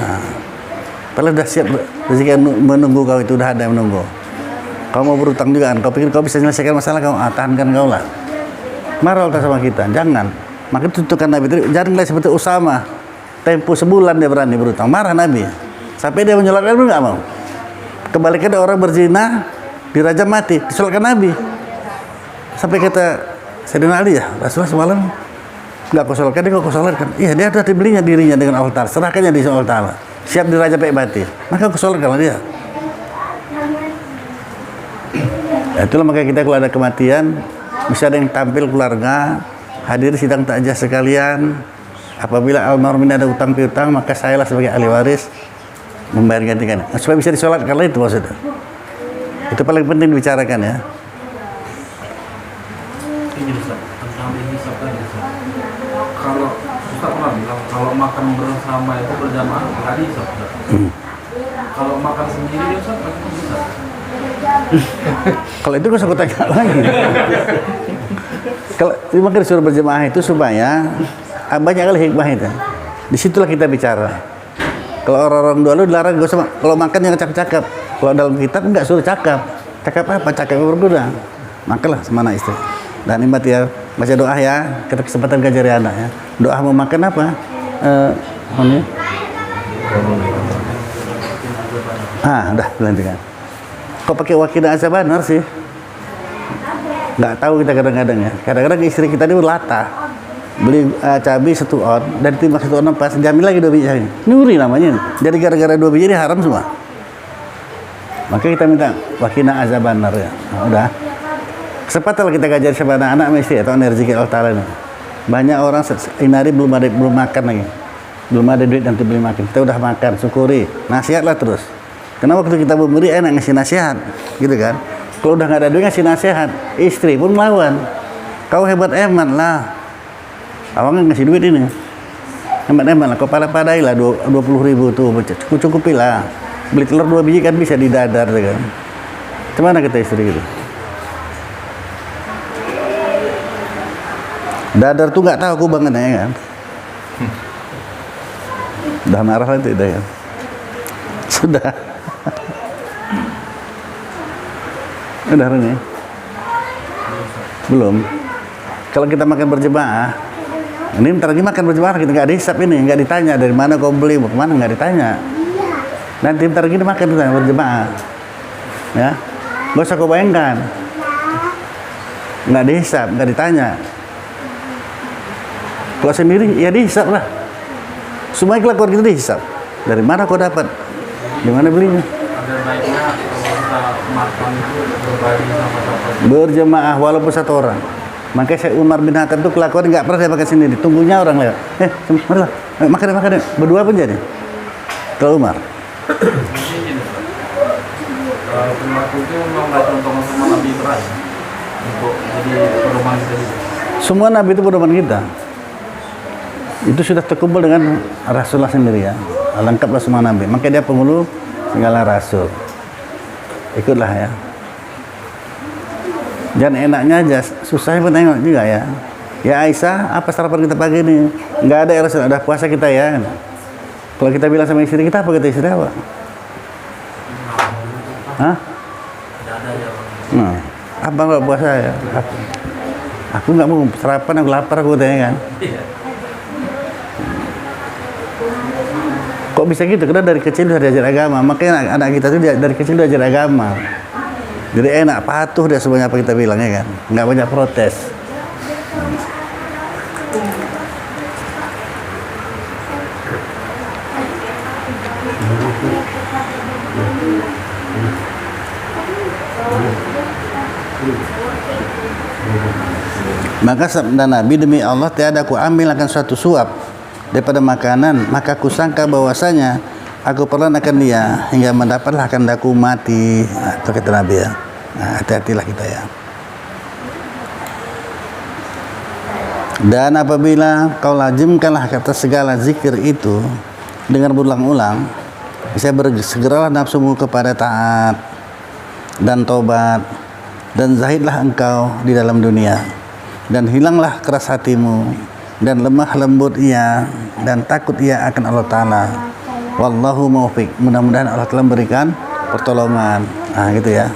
Padahal udah siap rezeki yang menunggu kau itu, udah ada yang menunggu. Kau mau berutang juga kan? Kau pikir kau bisa menyelesaikan masalah kau? Tahankan kau lah. Marah Allah sama kita, jangan. Maka tuntukan Nabi itu janganlah seperti Usama. Tempo sebulan dia berani berutang. Marah Nabi. Sampai dia menyolatkan pun nggak mau. Kebalikannya orang berzina dirajam mati, disolatkan Nabi. Sampai kata Sayyidina Ali, ya Rasulullah semalam nggak kau solatkan, dia kau solatkan. Iya, dia sudah dibelinya dirinya dengan Allah Ta'ala, serahkannya di Allah Ta'ala, siap dirajam sampai mati. Maka kau solatkan dia. Ya, itulah makanya kita kalau ada kematian, bisa ada yang tampil keluarga, hadir sidang takziah sekalian. Apabila almarhum ini ada utang piutang, maka sayalah sebagai ahli waris membayar gantikan. Supaya bisa disolatkan, kalau itu maksudnya. Itu paling penting dibicarakan ya. Ini Ustaz, tentang hisab tadi Ustaz. Kalau Ustaz pernah bilang kalau makan bersama itu berjamaah nggak dihisab Ustaz. Kalau makan sendiri Ustaz masih bisa. Kalau itu gak usah tanya lagi. Kalau maka disuruh berjemaah itu supaya banyak kali hikmah itu. Disitulah kita bicara. Kalau orang-orang dulu dilarang gak usah, kalau makan jangan cakap-cakap. Kalau dalam kitab enggak suruh cakap. Cakap apa? Cakap berguna. Makanlah semana istri. Dan imat ya, baca doa ya. Kita kesempatan ngajari anak ya. Doa mau makan apa? Udah dilantikan. Kok pakai wakina azabanar sih? Nggak tahu kita kadang-kadang ya. Kadang-kadang istri kita ini latah. Beli cabai 1 on dan timbang 1 on pas jamin lagi 2 biji. Nuri namanya. Jadi gara-gara 2 biji ini haram semua. Maka kita minta wakina azabanar ya. Nah, udah. Kesempatan kita ngajar sama anak-anak mesti atau rezeki Allah Ta'ala ini. Banyak orang ini hari belum makan lagi. Belum ada duit nanti beli makan. Kita udah makan, syukuri. Nasihatlah terus. Karena waktu kita memberi enak ngasih nasihat, gitu kan? Kalau udah nggak ada duit ngasih nasihat, istri pun melawan. Kau hebat eman lah. Awang ngasih duit ini. Hebat eman lah. Kau padai-padai lah 20.000 tuh, cukupi lah. Beli telur 2 biji kan bisa didadar, kan? Gimana kita istri gitu? Dadar tuh nggak tahu aku banget ya kan? Udah marah lah itu ya. Sudah. Udah ini belum. Kalau kita makan berjemaah, ini ntar lagi makan berjemaah kita nggak dihisap ini, nggak ditanya dari mana kau beli, mau kemana nggak ditanya. Nanti ntar lagi makan berjemaah, ya. Gak usah kau bayangkan, nggak dihisap, nggak ditanya. Kalau sendiri ya dihisap lah. Semua kelakuan kita dihisap. Dari mana kau dapat? Di mana belinya? Ada baiknya kalau kita makan itu berbagi sama-sama. Berjemaah walaupun 1 orang. Makanya saya Umar bin Khattab itu kelakuan nggak pernah dia makan sendiri. Tunggunya orang lewat. Marilah, makan. Berdua pun jadi. Kalau Umar. Kalau perilaku itu memang nggak contoh sama Nabi Ibrahim untuk jadi pedoman kita juga. Semua Nabi itu pedoman kita. Itu sudah terkumpul dengan Rasulullah sendiri ya. Lengkaplah semua Nabi. Maka dia penghulu segala Rasul. Ikutlah ya. Dan enaknya aja, susahnya pun tengok juga ya. Ya Aisyah, apa sarapan kita pagi ini? Nggak ada ya Rasul, udah puasa kita ya. Kalau kita bilang sama istri kita, apa kata istri apa? Hah? Nah, apa nggak puasa ya? Aku nggak mau sarapan, aku lapar aku tanya kan. Kok bisa gitu? Karena dari kecil sudah diajar agama. Makanya anak kita tuh dari kecil diajar agama. Jadi enak, patuh dia semuanya apa kita bilang ya kan. Nggak banyak protes. Maka sabda Nabi, demi Allah tiada aku ambil akan suatu suap daripada makanan, maka aku sangka bahwasanya aku perlahan akan dia hingga mendapatlah akan daku mati. Nah, itu kata Nabi ya. Nah, hati-hatilah kita ya. Dan apabila kau lazimkanlah kata segala zikir itu dengan berulang-ulang, bisa bersegeralah nafsumu kepada taat dan tobat, dan zahidlah engkau di dalam dunia, dan hilanglah keras hatimu, dan lemah lembut ia, dan takut ia akan Allah Ta'ala. Wallahu muwaffiq. Mudah-mudahan Allah telah memberikan pertolongan. Nah gitu ya.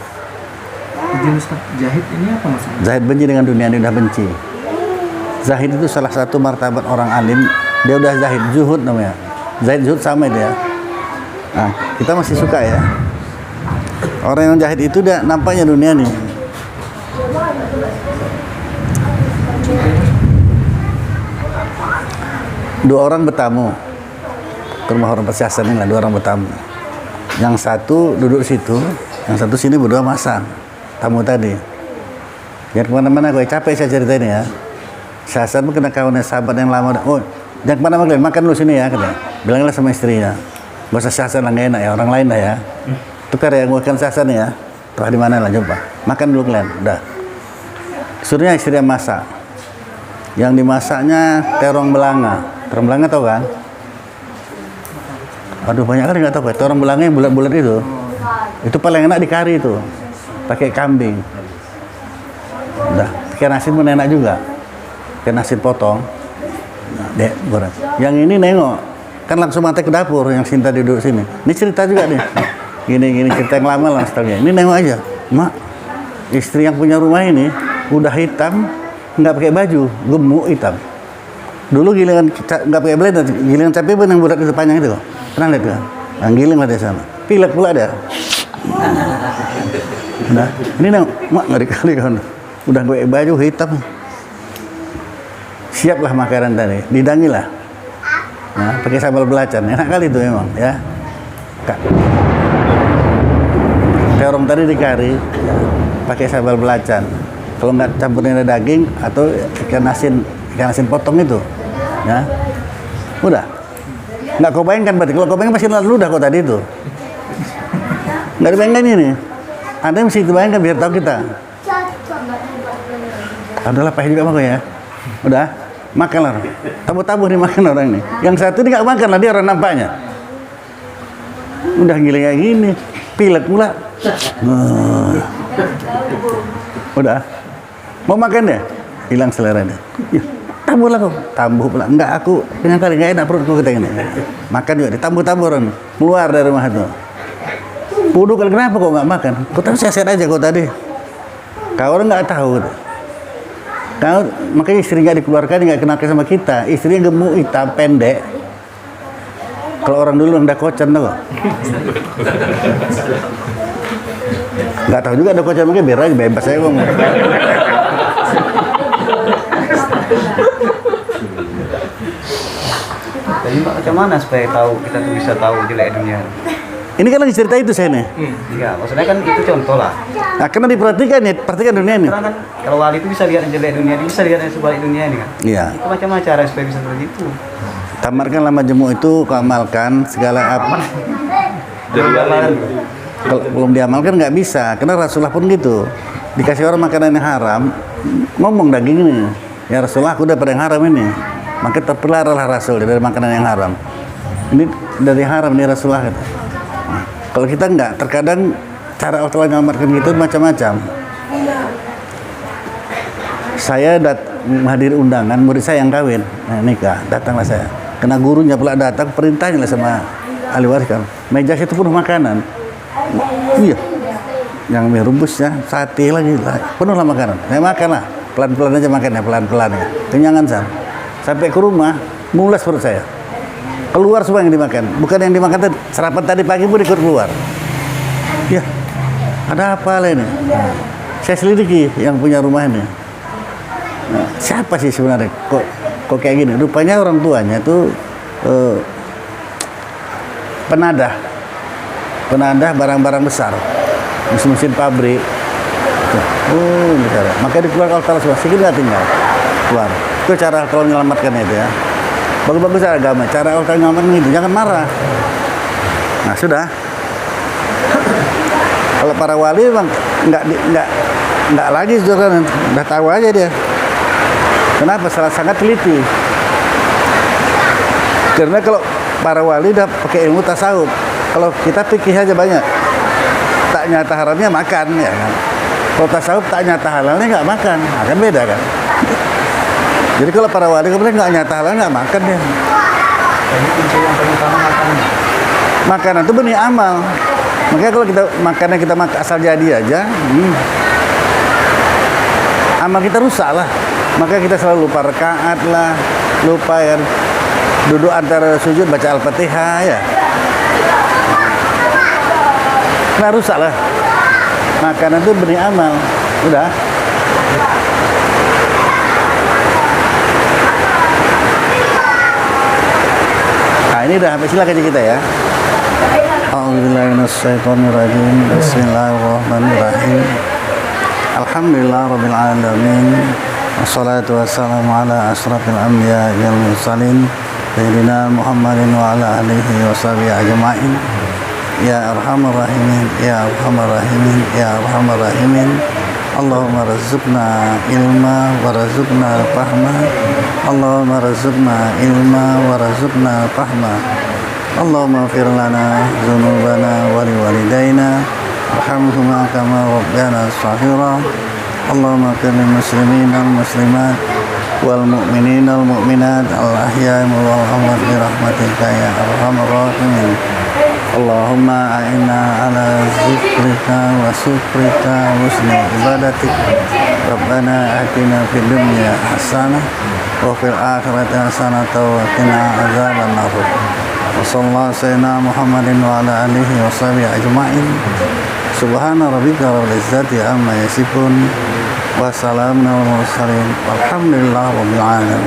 Jadi Ustaz, jahid ini apa maksudnya? Zahid benci dengan dunia, ini udah benci. Zahid itu salah satu martabat orang alim. Dia udah zahid, zuhud namanya. Zahid zuhud sama dia. Nah, kita masih suka ya. Orang yang zahid itu dia nampaknya dunia nih. Dua orang bertamu ke rumah orang Pesyasan ini lah, dua orang bertamu. Yang satu duduk situ, yang satu sini berdua masang tamu tadi. Jangan kemana-mana, gue capek saya cerita ini ya. Syasan pun kena kawannya sahabat yang lama. Oh, jangan kemana-mana kalian, makan dulu sini ya, katanya. Bilanglah sama istrinya. Gak usah Syasan lah, gak enak ya, orang lain lah ya. Tukar ya, nguakan Syasan ya. Tuh di mana lah, coba. Makan dulu kalian, udah. Suruhnya istrinya masak. Yang dimasaknya terong belanga. Terong belanga tau kan? Aduh, banyak kali nggak tahu ya. Terong belanga yang bulat-bulat itu. Itu paling enak di kari itu. Pakai kambing. Udah, pakai nasi pun enak juga. Pakai nasi potong. Nah, dek, goreng. Yang ini nengok, kan langsung mati ke dapur yang Sinta duduk sini. Ini cerita juga nih. Gini cerita yang lama lah setelahnya. Ini nengok aja, mak, istri yang punya rumah ini udah hitam, nggak pakai baju, gemuk hitam. Dulu gilingan nggak pakai blender, gilingan cabai pun yang bulat itu panjang itu. Pernah lihat kan? Yang giling lah di sana. Pilek pula dia. Nah, ini nengok, mak ngeri kali kan. Udah pakai baju hitam. Siaplah makanan tadi, didangilah. Nah, pakai sambal belacan, enak kali itu memang ya. Kak. Terong tadi dikari, ya, pakai sambal belacan. Kalau nggak campurin ada daging atau ikan asin potong itu, ya. Udah. Nggak kau bayangkan berarti. Kalau kau bayangkan pasti ludah kau tadi itu. Nggak dibayangkan ini. Anda mesti dibayangkan biar tahu kita. Adalah pahit juga mah ya. Udah. Makanlah, tabu-tabu nih makan orang ini. Yang satu dia nggak makan lah, dia orang nampaknya. Udah giling kayak gini, pilek pula. Udah, mau makan deh, hilang selera deh. Ya, tabu lah kok, tabu pula. Enggak, aku dengan kali nggak enak perutku kita ini. Makan juga, ditabu-tabu orang, keluar dari rumah itu. Puduk kali kenapa kok nggak makan? Kau tahu sehat aja kau tadi. Kau orang nggak tahu. Kau, makanya istri nggak dikeluarkan, nggak kenal sama kita. Istrinya gemuk, hitam, pendek. Kalau orang dulu udah kocan tau. Nggak tahu juga ada kocan, makanya biar aja bebas saya ngomong. Jadi macam mana supaya kita tuh bisa tahu jelek dunia? Ini kan lagi cerita itu saya nih. Iya, maksudnya kan itu contoh lah. Nah, karena diperhatikan ya, perhatikan dunia ini. Karena kan kalau wali itu bisa lihat yang jelek dunia, dia bisa lihat yang sebalik dunia ini kan. Iya. Itu macam mana cara supaya bisa seperti itu? Tamarkanlah majemuk itu, kau amalkan segala apa. Kalau belum diamalkan nggak bisa, karena Rasulullah pun gitu. Dikasih orang makanan yang haram, ngomong daging ini, ya Rasulullah aku dapat yang haram ini. Maka terpelarlah Rasul dari makanan yang haram. Ini dari haram nih Rasulullah kata. Kalau kita enggak, terkadang cara Allah menyelamatkan kita macam-macam. Saya menghadiri undangan murid saya yang kawin, nikah, datanglah saya. Kena gurunya pula datang, perintahnya lah sama ahli waris kan. Meja itu penuh makanan. Iya, yang mie rebusnya, sate lagi, penuh lah makanan. Saya makan lah, pelan-pelan aja makannya, pelan-pelan ya. Kenyangan saya. Sampai ke rumah, mulas perut saya. Keluar semua yang dimakan, bukan yang dimakan tadi. Sarapan tadi pagi pun ikut keluar. Ya, ada apa lah ini? Nah, saya selidiki yang punya rumah ini. Nah, siapa sih sebenarnya? Kok kayak gini? Rupanya orang tuanya itu penadah barang-barang besar, mesin pabrik. Oh, ini cara. Makanya dikeluarkan kalau semua sedikit nggak tinggal keluar. Itu cara kalau menyelamatkannya itu ya. Bagus-bagus agama, cara Allah nyelamatkan itu, jangan marah. Nah sudah. Kalau para wali memang nggak lagi sudah kan, udah tahu aja dia. Kenapa? Sangat teliti. Karena kalau para wali udah pakai ilmu tasawuf, kalau kita fikih aja banyak. Tak nyata haramnya makan ya kan. Kalau tasawuf tak nyata halalnya nggak makan, akan beda kan. Jadi kalau para wali kemudian nggak nyata halal nggak makan dia. Jadi kunci yang paling utama makanan. Makanan itu benih amal. Makanya kalau kita makannya kita makan asal jadi aja, amal kita rusak lah. Maka kita selalu lupa rakaat lah, lupa ya duduk antara sujud baca Al-Fatihah ya. Nah rusak lah. Makanan itu benih amal. Udah. Nah ini udah sampai sila kerja kita ya. A'udzubillahi minasyaitonirrajim. Bismillahirrahmanirrahim. Alhamdulillah rabbil alamin. Wassalatu wassalamu ala asyrafil anbiya wal mursalin sayyidina Muhammadin wa ala alihi wa sahbihi ajma'in. Ya arhamar rahimin, ya arhamar rahimin, ya arhamar rahimin. Allahumma razuqna ilma wa razuqna fahma. Allahumma razuqna ilma wa razuqna fahma. Allahumma ighfir lana dzunubana wa liwalidayna warhamhuma kama rabbayana shaghira. Allahumma ighfir lil muslimin wal muslimat wal mu'minin wal mu'minat al ahya'i wal amwat bi rahmatika ya arhamar rahimin. Allahumma a'inna ala zikrika wa syukrika wa husni ibadatik. Rabbana atina fid dunya hasanah wa fil akhirati hasanah wa qina adzabannar. Wa sallallahu sayyidina Muhammadin wa ala alihi wa sahbihi ajma'in. Subhana rabbika rabbil izzati amma yasifun wa salamun alal mursalin walhamdulillahi rabbil alamin.